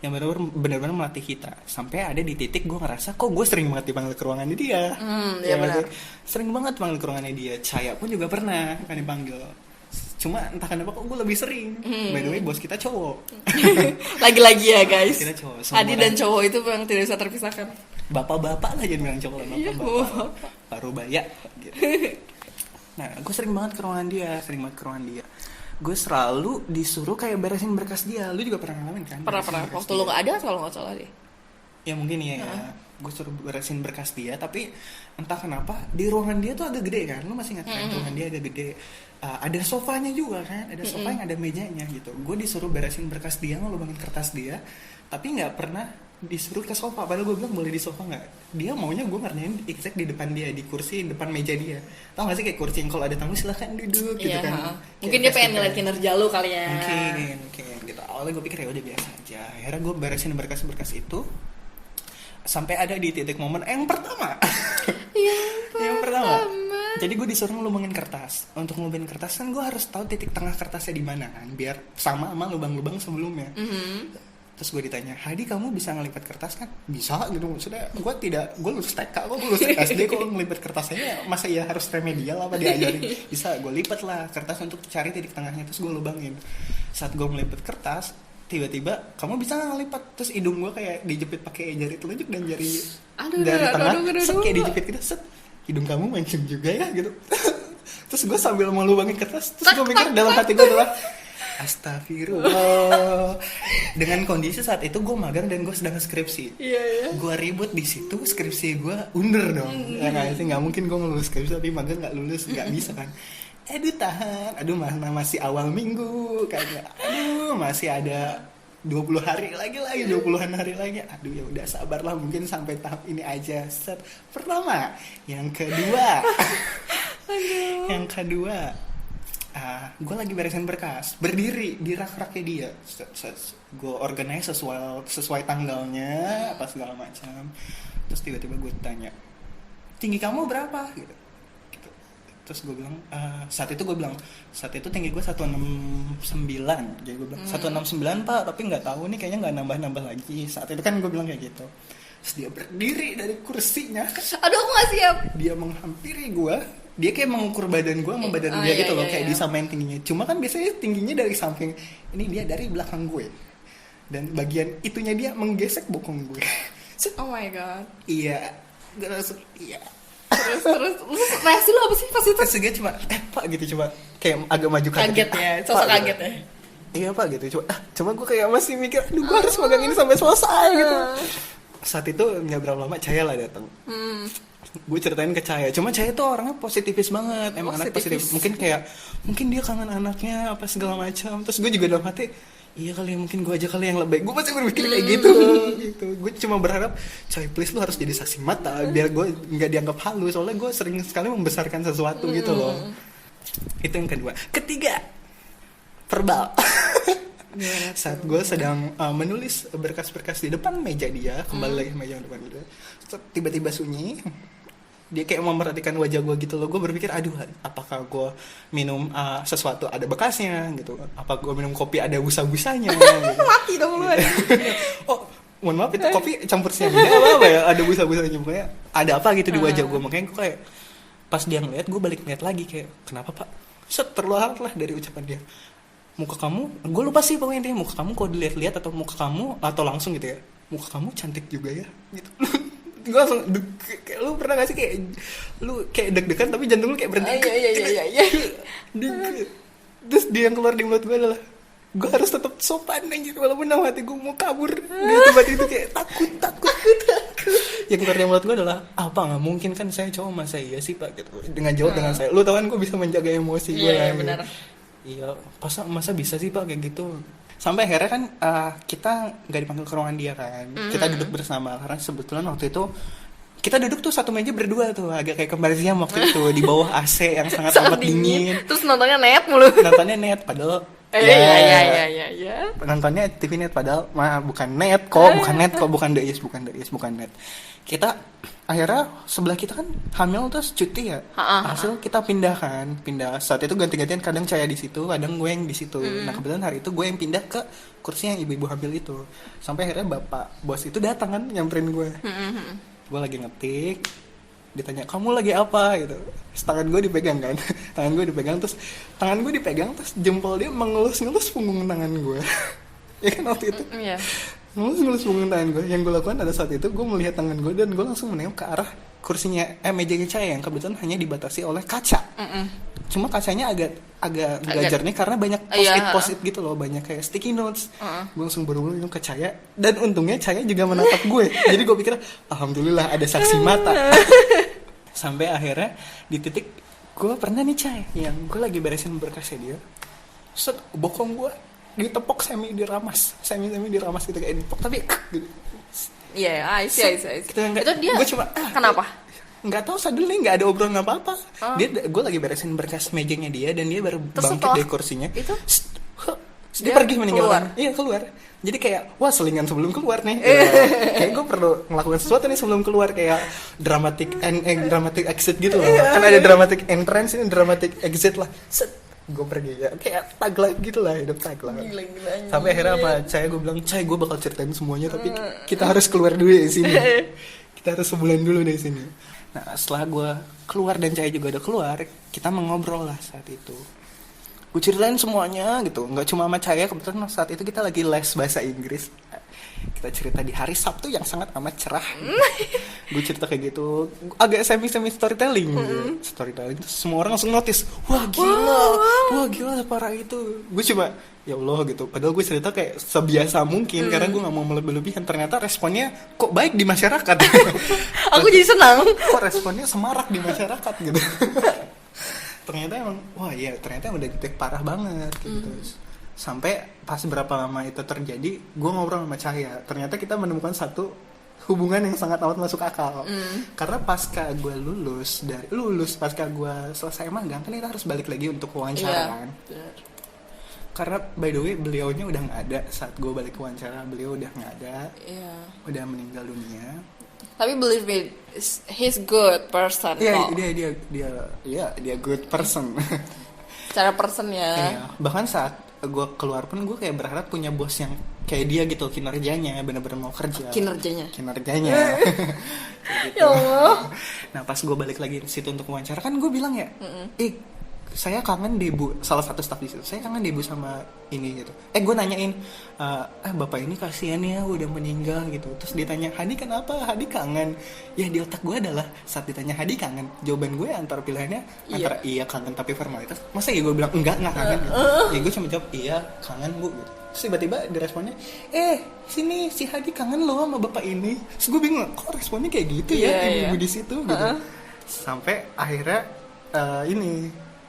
[SPEAKER 2] Yang benar-benar melatih kita. Sampai ada di titik gue ngerasa kok gue sering banget dipanggil ke ruangannya dia.
[SPEAKER 3] Iya benar.
[SPEAKER 2] Sering banget panggil ke ruangannya dia. Caya pun juga pernah kan dipanggil. Cuma entah kenapa kok gue lebih sering. By the way bos kita cowok.
[SPEAKER 3] Lagi-lagi ya guys.
[SPEAKER 2] Kita cowok.
[SPEAKER 3] Adi dan cowok itu memang tidak bisa terpisahkan.
[SPEAKER 2] Bapak-bapak lah jadi bilang cowok lah. Bapak-bapak. Parubaya gitu. Nah gue sering banget ke ruangan dia. Gue selalu disuruh kayak beresin berkas dia. Lu juga pernah ngalamin kan?
[SPEAKER 3] Pernah. Waktu lu gak ada kalau gak salah deh.
[SPEAKER 2] Ya mungkin ya. Gue suruh beresin berkas dia. Tapi entah kenapa di ruangan dia tuh agak gede kan. Lu masih ingat kan? Ruangan dia agak gede. Ada sofanya juga kan. Ada sofa yang ada mejanya gitu. Gue disuruh beresin berkas dia, ngelubangin kertas dia. Tapi gak pernah disuruh ke sofa, padahal gue bilang boleh di sofa nggak, dia maunya gue ngerjain exact di depan dia, di kursi depan meja dia. Tau gak sih kayak kursi yang kalau ada tamu silahkan duduk gitu
[SPEAKER 3] Iya,
[SPEAKER 2] kan.
[SPEAKER 3] mungkin
[SPEAKER 2] Kayak
[SPEAKER 3] dia pengen
[SPEAKER 2] pasti
[SPEAKER 3] ngeliat kinerja lu kali ya.
[SPEAKER 2] mungkin gitu. Awalnya gue pikir ya udah biasa aja. Akhirnya gue beresin berkas-berkas itu sampai ada di titik momen yang pertama. Yang pertama. Jadi gue disuruh ngelubangin kertas. Untuk ngelubangin kertas kan gue harus tahu titik tengah kertasnya di mana kan, biar sama lubang-lubang sebelumnya. Terus gue ditanya, Hadi kamu bisa ngelipat kertas kan? Bisa gitu, maksudnya gue lulus TK, gue lulus SD, kok ngelipat kertasnya masa ya harus remedial apa diajarin? Bisa, gue lipat lah kertas untuk cari titik tengahnya, terus gue lubangin. Saat gue melipat kertas, tiba-tiba kamu bisa nggak ngelipat? Terus hidung gue kayak dijepit pakai jari telunjuk dan jari dari tengah, set kayak dijepit gitu, set hidung kamu mancung juga ya gitu. Terus gue sambil mau lubangin kertas, terus gue mikir dalam hati gue adalah astagfirullah. Dengan kondisi saat itu gue magang dan gue sedang skripsi. Gue ribut di situ, skripsi gue under dong. Ya nggak sih, nggak mungkin gue ngelulus skripsi tapi magang nggak lulus, nggak bisa kan. Aduh tahan, aduh mana masih awal minggu kayaknya. Aduh masih ada 20 hari lagi 20-an hari lagi. Aduh ya udah sabarlah, mungkin sampai tahap ini aja. Set pertama, yang kedua. Yang kedua, gue lagi beresin berkas, berdiri di rak-raknya dia. Gue organize sesuai tanggalnya, apa segala macam. Terus tiba-tiba gue tanya, tinggi kamu berapa? Gitu. Terus gue bilang, saat itu tinggi gue 169. Jadi gue bilang 169 pak, tapi nggak tahu nih kayaknya nggak nambah lagi. Saat itu kan gue bilang kayak gitu. Terus dia berdiri dari kursinya.
[SPEAKER 3] Aduh aku nggak siap.
[SPEAKER 2] Dia menghampiri gue. Dia kayak mengukur badan gue sama badan dia gitu loh, kayak disamain tingginya. Cuma kan biasanya tingginya dari samping, ini dia dari belakang gue. Dan bagian itunya dia menggesek bokong gue.
[SPEAKER 3] Oh my god.
[SPEAKER 2] Iya. Terus iya.
[SPEAKER 3] Terus reaksi lu apa sih pas itu?
[SPEAKER 2] Terus dia cuma pak gitu, cuma kayak agak maju
[SPEAKER 3] kaget ya, sosok kaget ya.
[SPEAKER 2] Iya pak gitu, cuma gue kayak masih mikir, aduh gue harus magang ini sampai selesai gitu. Saat itu nggak berapa lama Cahaya lah datang. Gue ceritain ke Cahaya, cuma Cahaya tuh orangnya positifis banget, emang anak positif. Mungkin dia kangen anaknya apa segala macam. Terus gue juga dalam hati, iya kali mungkin gue aja kali yang lebih. Gue masih berpikir kayak gitu. Gue cuma berharap, Cahaya please lu harus jadi saksi mata biar gue nggak dianggap halu. Soalnya gue sering sekali membesarkan sesuatu gitu loh. Itu yang kedua. Ketiga, verbal. Saat gue sedang menulis berkas-berkas di depan meja dia, kembali lagi ke meja depan dia, tiba-tiba sunyi. Dia kayak memperhatikan wajah gue gitu loh. Gue berpikir, aduh apakah gue minum sesuatu ada bekasnya gitu, apa gue minum kopi ada busa-busanya gitu.
[SPEAKER 3] Mati dong lu.
[SPEAKER 2] Oh mohon maaf, itu kopi campur cyanida apa ya, ada busa-busanya, pokoknya ada apa gitu di wajah gue. Makanya gue kayak pas dia ngeliat, gue balik ngeliat lagi kayak, kenapa pak? Terluar lah dari ucapan dia, muka kamu, gue lupa sih pokoknya dia, muka kamu kalau dilihat-lihat atau muka kamu, atau langsung gitu ya, muka kamu cantik juga ya gitu. Gue langsung kayak, lu pernah gak sih kayak lu kayak deg-degan tapi jantung lu kayak berhenti.
[SPEAKER 3] Iya.
[SPEAKER 2] Terus dia yang keluar di mulut gue adalah, gue harus tetap sopan anjir, walaupun dalam hati gue mau kabur. Dia tempat itu kayak takut. Yang keluar di mulut gue adalah, apa nggak mungkin kan saya cowok, masa iya sih pak gitu. Dengan jawab dengan saya, lu tau kan gue bisa menjaga emosi gue.
[SPEAKER 3] Iya benar.
[SPEAKER 2] Iya, masa bisa sih pak kayak gitu. Sampai akhirnya kan kita nggak dipanggil ke ruangan dia kan, kita duduk bersama karena sebetulnya waktu itu kita duduk tuh satu meja berdua tuh, agak kayak kembar siam waktu itu di bawah AC yang sangat amat dingin.
[SPEAKER 3] Terus nontonnya net mulu.
[SPEAKER 2] Nontonnya net padahal
[SPEAKER 3] Iya.
[SPEAKER 2] Nontonnya TV net padahal bukan net kok, bukan net. Kita akhirnya sebelah kita kan hamil terus cuti ya. Hasil kita pindah saat itu ganti-gantian, kadang Cahaya di situ, kadang gue yang di situ. Nah kebetulan hari itu gue yang pindah ke kursi yang ibu-ibu hamil itu. Sampai akhirnya bapak bos itu datang kan nyamperin gue. Gue lagi ngetik, ditanya kamu lagi apa gitu. Tangan gue dipegang terus jempol dia mengelus-ngelus punggung tangan gue. Ya kan waktu itu. Iya. Ngelus punggung tangan gue. Yang gue lakukan pada saat itu, gue melihat tangan gue dan gue langsung menengok ke arah kursinya mejanya Cahaya yang kebetulan hanya dibatasi oleh kaca. Cuma kacanya agak jernih karena banyak post-it gitu loh, banyak kayak sticky notes. Gue langsung berulang ke Cahaya dan untungnya Cahaya juga menatap gue. Jadi gue pikir alhamdulillah ada saksi mata. Sampai akhirnya di titik gue pernah nih Cahaya yang gue lagi beresin berkasnya dia, bokong gue ditepok semi diramas gitu, kayak ditepok tapi gitu.
[SPEAKER 3] Iya, I see. Itu dia
[SPEAKER 2] gue cuma
[SPEAKER 3] kenapa?
[SPEAKER 2] nggak tahu suddenly nggak ada obrolan apa-apa. Gue lagi beresin berkas mejanya dia dan dia baru
[SPEAKER 3] Terus
[SPEAKER 2] bangkit
[SPEAKER 3] setelah
[SPEAKER 2] dari kursinya.
[SPEAKER 3] itu
[SPEAKER 2] Dia
[SPEAKER 3] dia
[SPEAKER 2] pergi meninggalkan. Iya keluar. Jadi kayak wah selingan sebelum keluar nih. Kayak gue perlu melakukan sesuatu nih sebelum keluar, kayak dramatic exit gitu loh. Kan ada dramatic entrance, ini dramatic exit lah. Set, gue pergi ya. Kayak tag life gitu lah, hidup tag lah.
[SPEAKER 3] Gila-gila.
[SPEAKER 2] Sampai akhirnya sama Caya gue bilang, Caya gue bakal ceritain semuanya tapi kita harus keluar dulu dari sini. Kita harus sebulan dulu dari sini. Nah setelah gue keluar dan Caya juga udah keluar, kita mengobrol lah saat itu. Gue ceritain semuanya gitu, nggak cuma sama Caya, kebetulan saat itu kita lagi les bahasa Inggris. Kita cerita di hari Sabtu yang sangat amat cerah. Gue cerita kayak gitu, agak semi storytelling gitu. Storytelling terus semua orang langsung notice, wah gila parah itu. Gue cuma ya Allah gitu, padahal gue cerita kayak sebiasa mungkin karena gue nggak mau melebih-lebihan. Ternyata responnya kok baik di masyarakat.
[SPEAKER 3] Aku jadi senang.
[SPEAKER 2] Kok responnya semarak di masyarakat gitu. Ternyata emang ternyata udah titik parah banget gitu. Sampai pas berapa lama itu terjadi, gue ngobrol sama Cahaya, ternyata kita menemukan satu hubungan yang sangat amat masuk akal. Karena pasca gue lulus pasca gue selesai magang kan kita harus balik lagi untuk wawancara kan. Karena by the way beliaunya udah nggak ada saat gue balik wawancara, beliau udah nggak ada, udah meninggal dunia.
[SPEAKER 3] Tapi believe me, he's good person.
[SPEAKER 2] Dia good person.
[SPEAKER 3] Secara person ya.
[SPEAKER 2] Iya, bahkan saat gue keluar pun gue kayak berharap punya bos yang kayak dia gitu, kinerjanya bener-bener mau kerja. Kinerjanya. Gitu.
[SPEAKER 3] Ya Allah.
[SPEAKER 2] Nah pas gue balik lagi ke situ untuk wawancara kan gue bilang ya, saya kangen deh Bu, salah satu staff di situ, saya kangen deh Bu sama ini gitu. Gue nanyain, bapak ini kasihan ya udah meninggal gitu. Terus ditanya, Hadi kenapa? Hadi kangen. Ya di otak gue adalah saat ditanya Hadi kangen, jawaban gue antara pilihannya antara iya kangen tapi formalitas. Masa ya gue bilang enggak kangen gitu. Ya gue cuma jawab iya kangen Bu gitu. Terus tiba-tiba diresponnya, sini si Hadi kangen loh sama bapak ini. Terus gue bingung, kok responnya kayak gitu ya ibu-ibu di situ gitu. Sampai akhirnya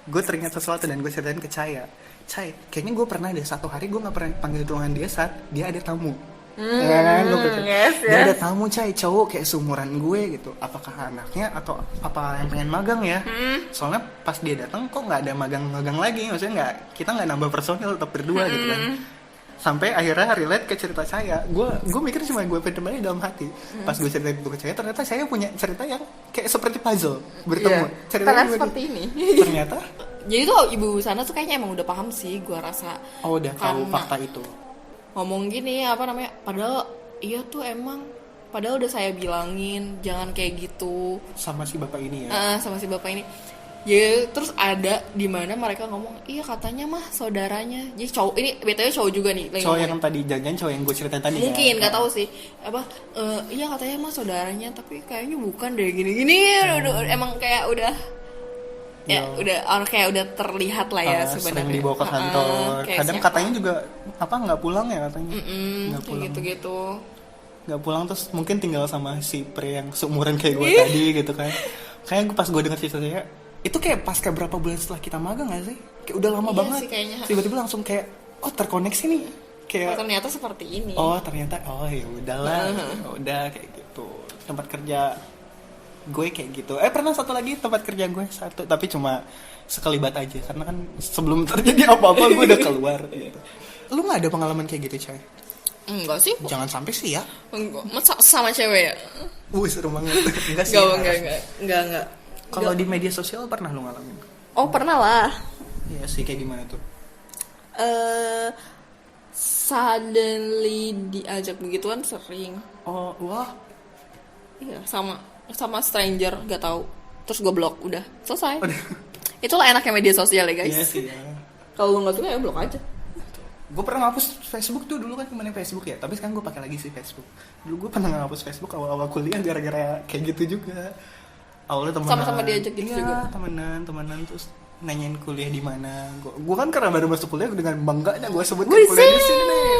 [SPEAKER 2] gue teringat sesuatu dan gue ceritain ke Caya, kayaknya gue pernah ada satu hari gue nggak pernah panggil ruangan dia saat dia ada tamu. Dia ada tamu cowok kayak seumuran gue gitu, apakah anaknya atau apa yang pengen magang ya. Soalnya pas dia datang kok nggak ada magang lagi, maksudnya kita nggak nambah personil tetap berdua gitu kan. Sampai akhirnya relate ke cerita saya, gue mikir cuma gue pendem aja dalam hati. Pas gue cerita itu ke saya, ternyata saya punya cerita yang kayak seperti puzzle bertemu.
[SPEAKER 3] Karena seperti ini.
[SPEAKER 2] Ternyata.
[SPEAKER 3] Jadi tuh ibu sana tuh kayaknya emang udah paham sih, gue rasa.
[SPEAKER 2] Oh udah tahu fakta itu.
[SPEAKER 3] Ngomong gini padahal iya tuh emang, padahal udah saya bilangin jangan kayak gitu.
[SPEAKER 2] Sama si bapak ini ya.
[SPEAKER 3] Sama si bapak ini. Ya terus ada di mana mereka ngomong iya katanya mah saudaranya. Jadi cowok ini betulnya cowok juga nih.
[SPEAKER 2] Cowok yang tadi jangan cowok yang gue ceritain tadi.
[SPEAKER 3] Mungkin nggak tahu sih iya katanya mah saudaranya tapi kayaknya bukan deh gini. Emang kayak udah udah orang kayak udah terlihat lah ya sebenarnya.
[SPEAKER 2] Sering dibawa ke kantor. Kadang katanya juga nggak pulang ya katanya. Nggak pulang.
[SPEAKER 3] Gitu.
[SPEAKER 2] Nggak pulang terus mungkin tinggal sama si pria yang seumuran kayak gue tadi gitu kan. Kayaknya pas gue dengar ceritanya itu kayak pasca berapa bulan setelah kita magang gak sih? Kayak udah lama banget.
[SPEAKER 3] Sih,
[SPEAKER 2] tiba-tiba langsung kayak terkoneksi nih. Kayak
[SPEAKER 3] ternyata seperti ini.
[SPEAKER 2] Ya udahlah. Udah kayak gitu. Tempat kerja gue kayak gitu. Pernah satu lagi tempat kerja gue satu, tapi cuma sekelibat aja karena kan sebelum terjadi apa-apa gue udah keluar gitu. Lu nggak ada pengalaman kayak gitu, Chay?
[SPEAKER 3] Enggak sih.
[SPEAKER 2] Jangan sampai sih ya.
[SPEAKER 3] Enggak. Sama cewek ya?
[SPEAKER 2] Seru banget. Enggak sih.
[SPEAKER 3] Enggak.
[SPEAKER 2] Kalau di media sosial pernah lu ngalamin?
[SPEAKER 3] Oh, pernah lah.
[SPEAKER 2] Iya sih, kayak gimana tuh?
[SPEAKER 3] Suddenly diajak begituan sering.
[SPEAKER 2] Oh, wah.
[SPEAKER 3] Iya, sama stranger, gak tahu. Terus gue blok, udah selesai. Itulah enaknya media sosial ya guys.
[SPEAKER 2] Iya sih ya.
[SPEAKER 3] Kalau lu nggak suka ya blok aja.
[SPEAKER 2] Gue pernah ngapus Facebook tuh dulu kan kemana Facebook ya, tapi sekarang gue pakai lagi sih Facebook. Dulu gue pernah ngapus Facebook awal-awal kuliah gara-gara kayak gitu juga. Awalnya temenan.
[SPEAKER 3] Sama-sama diajak gitu juga.
[SPEAKER 2] Temenan terus nanyain kuliah di mana. Gue kan karena baru masuk kuliah dengan bangganya gue sebut kuliah di sini nih.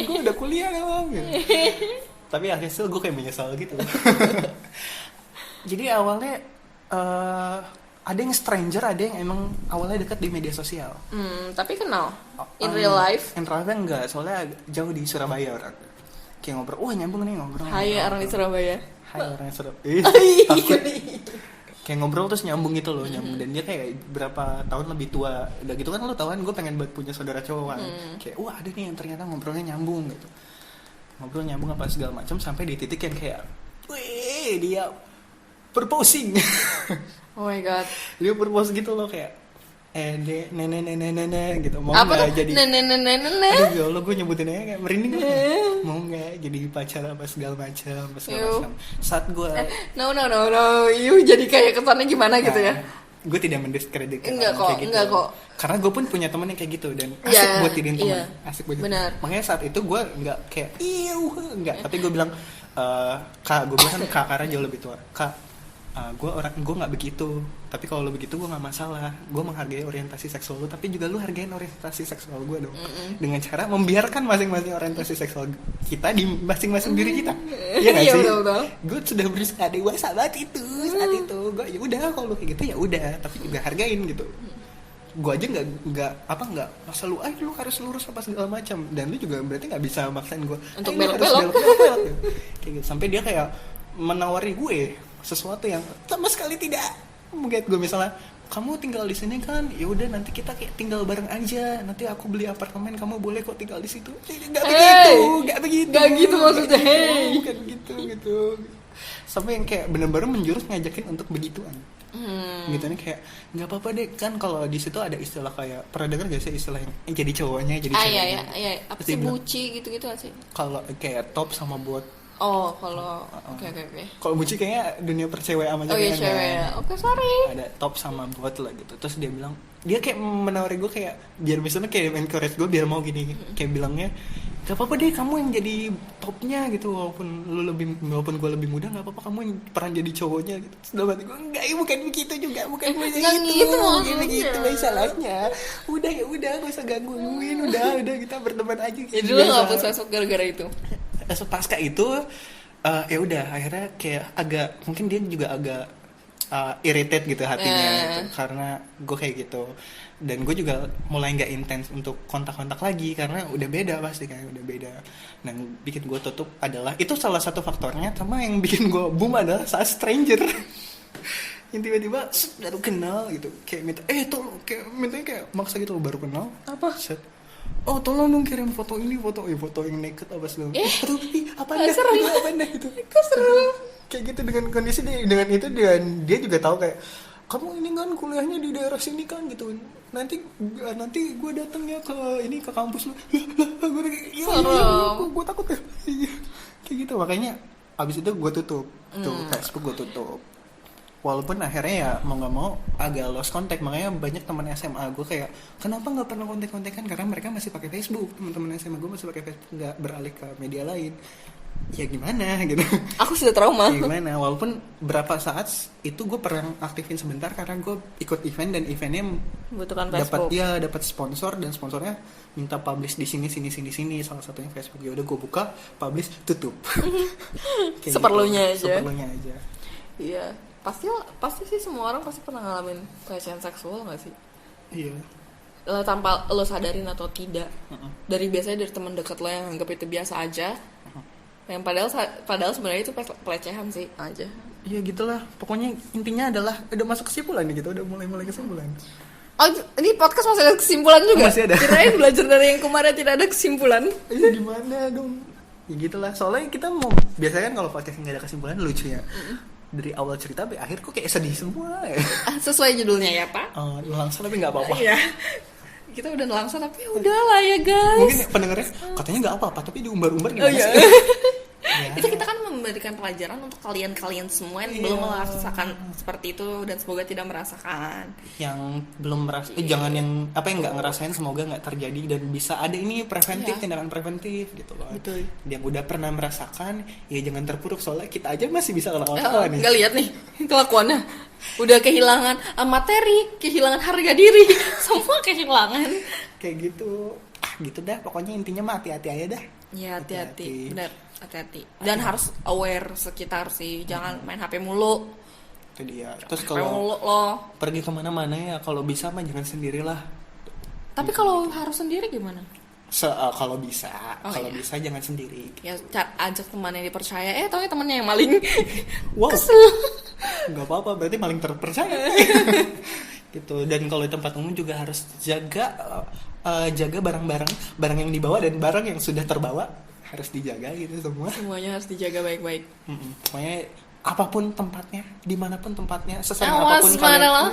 [SPEAKER 2] Gue udah kuliah dong. Gitu. Tapi akhirnya gue kayak menyesal gitu. Jadi awalnya ada yang stranger, ada yang emang awalnya dekat di media sosial.
[SPEAKER 3] Tapi kenal in real life?
[SPEAKER 2] In real life enggak, soalnya jauh di Surabaya orang. kayak ngobrol, wah nyambung nih ngobrol.
[SPEAKER 3] Hai orang di Surabaya.
[SPEAKER 2] Hai orang yang Surabaya. Takut. Kayak ngobrol terus nyambung gitu loh, nyambung. Dan dia kayak berapa tahun lebih tua. Udah gitu kan lo tau kan gue pengen banget punya saudara cowok kan. Kayak wah ada nih yang ternyata ngobrolnya nyambung gitu. Ngobrol nyambung apa segala macam sampai di titik yang kayak wih dia proposing.
[SPEAKER 3] Oh my god.
[SPEAKER 2] Dia propose gitu loh kayak nenek gitu mau
[SPEAKER 3] Apa
[SPEAKER 2] nggak
[SPEAKER 3] tuh?
[SPEAKER 2] jadi
[SPEAKER 3] Nenek.
[SPEAKER 2] aduh ya Allah gue nyebutin aja kayak merinding mau nggak jadi pacar apa segala macam saat gue
[SPEAKER 3] No. You jadi kayak kesannya gimana gitu ya?
[SPEAKER 2] Gue tidak mendiskreditkan
[SPEAKER 3] Enggak
[SPEAKER 2] orang
[SPEAKER 3] kok,
[SPEAKER 2] kayak gitu.
[SPEAKER 3] enggak kok.
[SPEAKER 2] Karena gue pun punya temen yang kayak gitu dan asik
[SPEAKER 3] Iya,
[SPEAKER 2] buat jadiin teman,
[SPEAKER 3] iya.
[SPEAKER 2] asik buat jadiin
[SPEAKER 3] Benar.
[SPEAKER 2] teman. Makanya saat itu gue nggak kayak enggak, tapi gue bilang kak, gue bilang kan kak karena jauh lebih tua, kak gue nggak begitu, tapi kalau lo begitu gue nggak masalah, gue menghargai orientasi seksual lo, tapi juga lo hargain orientasi seksual gue dong, dengan cara membiarkan masing-masing orientasi seksual kita di masing-masing diri kita, ya nggak
[SPEAKER 3] Iya,
[SPEAKER 2] sih?
[SPEAKER 3] betul.
[SPEAKER 2] Gue sudah berusaha dewasa banget itu saat itu, gue ya udah kalau lo kayak gitu ya udah, tapi juga hargain gitu. Gue aja nggak masa lu harus lurus apa segala macam, dan lu juga berarti nggak bisa maksain gue
[SPEAKER 3] Untuk
[SPEAKER 2] lu harus
[SPEAKER 3] belok-belok.
[SPEAKER 2] belok-belok kayak gitu. Sampai dia kayak menawari gue sesuatu yang sama sekali tidak mungkin. Gue misalnya kamu tinggal di sini kan, ya udah nanti kita kayak tinggal bareng aja, nanti aku beli apartemen kamu boleh kok tinggal di situ. Nggak begitu
[SPEAKER 3] maksudnya. Hey.
[SPEAKER 2] bukan gitu sampai yang kayak benar-benar menjurus ngajakin untuk begituan. Gitu nih kayak nggak apa-apa deh kan, kalau di situ ada istilah kayak pernah dengar gak sih istilah yang jadi cowoknya jadi ceweknya.
[SPEAKER 3] Iya. Apa
[SPEAKER 2] Terus
[SPEAKER 3] sih
[SPEAKER 2] dia bilang,
[SPEAKER 3] buci gitu-gitu gak sih?
[SPEAKER 2] kalau kayak top sama bot.
[SPEAKER 3] Oh, kalau oke.
[SPEAKER 2] Kalau buci kayaknya dunia percewek sama
[SPEAKER 3] Oh iya cewek ya. Oke, sorry.
[SPEAKER 2] ada top sama bot lah gitu. Terus dia bilang, dia kayak menawari gue kayak biar misalnya kayak encourage gue biar mau gini, kayak bilangnya gak apa-apa deh kamu yang jadi topnya gitu, walaupun gue lebih muda gak apa-apa kamu yang peran jadi cowoknya gitu. Terus dalam hati gue enggak, bukan begitu juga, bukan begitu gitu masalahnya. Udah gak usah gangguin, udah kita berteman aja.
[SPEAKER 3] Jadi lu gak hapus Facebook gara-gara itu?
[SPEAKER 2] Pasca itu ya udah akhirnya kayak agak mungkin dia juga agak irritate gitu hatinya gitu, karena gue kayak gitu, dan gue juga mulai nggak intens untuk kontak-kontak lagi karena udah beda pasti kayak udah beda. Dan bikin gue tutup adalah itu salah satu faktornya, sama yang bikin gue boom adalah saat stranger yang tiba-tiba baru kenal gitu kayak minta tolong, kayak mintanya kayak maksa gitu, baru kenal
[SPEAKER 3] Apa?
[SPEAKER 2] set, oh tolong dong kirim foto ini, foto yang naked apa segala. Aduh, apa anda gitu.
[SPEAKER 3] Kok seru?
[SPEAKER 2] Kayak gitu dengan kondisi dengan itu dia juga tahu kayak kamu ini kan kuliahnya di daerah sini kan gitu. Nanti gue datang ya ke kampus lu. Gue takut ya. Kayak gitu, makanya abis itu gue tutup tuh Facebook, gue tutup. Walaupun akhirnya ya mau nggak mau agak lost contact, makanya banyak teman SMA gue kayak kenapa nggak pernah kontak-kontakan, karena mereka masih pakai Facebook. Teman-teman SMA gue masih pakai Facebook, nggak beralih ke media lain. Ya gimana gitu.
[SPEAKER 3] Aku sudah trauma.
[SPEAKER 2] Ya gimana, walaupun berapa saat itu gue pernah aktifin sebentar karena gue ikut event, dan eventnya
[SPEAKER 3] Butuhkan Facebook.
[SPEAKER 2] dapat sponsor, dan sponsornya minta publish di sini, salah satunya Facebook. Ya udah gue buka, publish, tutup. Kayak
[SPEAKER 3] Seperlunya
[SPEAKER 2] gitu.
[SPEAKER 3] aja.
[SPEAKER 2] Seperlunya aja.
[SPEAKER 3] Iya. Pasti sih semua orang pasti pernah ngalamin pelecehan seksual nggak sih?
[SPEAKER 2] Iya.
[SPEAKER 3] Tanpa lo sadarin atau tidak. Dari biasanya dari teman dekat lo yang anggap itu biasa aja. Yang padahal sebenarnya itu pelecehan sih aja.
[SPEAKER 2] Iya gitulah. Pokoknya intinya adalah udah masuk kesimpulan gitu, udah mulai kesimpulan.
[SPEAKER 3] Oh, ini podcast masih ada kesimpulan juga?
[SPEAKER 2] Masih ada.
[SPEAKER 3] Kirain belajar dari yang kemarin tidak ada kesimpulan.
[SPEAKER 2] Iya gimana dong? Ya gitulah. Soalnya kita mau biasanya kan kalau podcast nggak ada kesimpulan lucu ya. Dari awal cerita sampai akhir kok kayak sedih semua ya.
[SPEAKER 3] Sesuai judulnya ya Pak.
[SPEAKER 2] Langsung tapi nggak apa-apa.
[SPEAKER 3] Iya. Kita udah langsung tapi udahlah ya guys.
[SPEAKER 2] Mungkin pendengarnya katanya nggak apa-apa tapi diumbar-umbar gimana
[SPEAKER 3] iya.
[SPEAKER 2] sih? Ya.
[SPEAKER 3] Itu kita kan memberikan pelajaran untuk kalian semua yang belum merasakan seperti itu, dan semoga tidak merasakan.
[SPEAKER 2] Yang belum jangan yang nggak ngerasain, semoga nggak terjadi, dan bisa ada ini preventif, tindakan preventif gitu loh.
[SPEAKER 3] Betul.
[SPEAKER 2] Yang udah pernah merasakan ya jangan terpuruk, soalnya kita aja masih bisa ketawa nih.
[SPEAKER 3] Nggak lihat nih kelakuannya, udah kehilangan materi, kehilangan harga diri, semua kehilangan.
[SPEAKER 2] Kayak gitu. Gitu dah, pokoknya intinya mah hati-hati aja dah.
[SPEAKER 3] Ya hati-hati, benar, hati-hati. Dan harus aware sekitar sih, jangan main HP mulu.
[SPEAKER 2] Itu dia. Terus
[SPEAKER 3] HP mulu loh.
[SPEAKER 2] pergi kemana-mana ya kalau bisa mah jangan sendirilah.
[SPEAKER 3] Tapi kalau harus sendiri gimana?
[SPEAKER 2] Kalau bisa, kalau
[SPEAKER 3] iya.
[SPEAKER 2] bisa jangan sendiri.
[SPEAKER 3] Ya ajak teman yang dipercaya. Taunya temannya yang maling.
[SPEAKER 2] Wow,
[SPEAKER 3] Kesel.
[SPEAKER 2] nggak apa-apa, berarti paling terpercaya. Gitu. Dan kalau di tempat umum juga harus jaga barang yang dibawa dan barang yang sudah terbawa harus dijaga gitu semua.
[SPEAKER 3] Semuanya harus dijaga baik-baik.
[SPEAKER 2] Pokoknya apapun tempatnya, dimanapun tempatnya, sesering
[SPEAKER 3] Awas,
[SPEAKER 2] apapun
[SPEAKER 3] mana lah.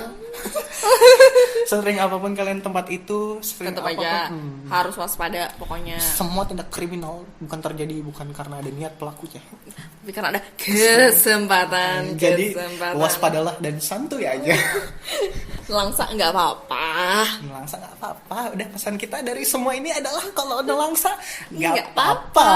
[SPEAKER 2] sering apapun kalian tempat itu, sering
[SPEAKER 3] Tetap
[SPEAKER 2] apapun,
[SPEAKER 3] aja harus waspada pokoknya.
[SPEAKER 2] semua tindak kriminal bukan karena ada niat pelakunya.
[SPEAKER 3] Tapi kan ada kesempatan.
[SPEAKER 2] Jadi
[SPEAKER 3] kesempatan.
[SPEAKER 2] waspadalah dan santuy aja.
[SPEAKER 3] Langsa nggak apa-apa.
[SPEAKER 2] Nelangsa nggak apa-apa. Udah pesan kita dari semua ini adalah kalau nelangsa
[SPEAKER 3] Nggak
[SPEAKER 2] nggak apa-apa.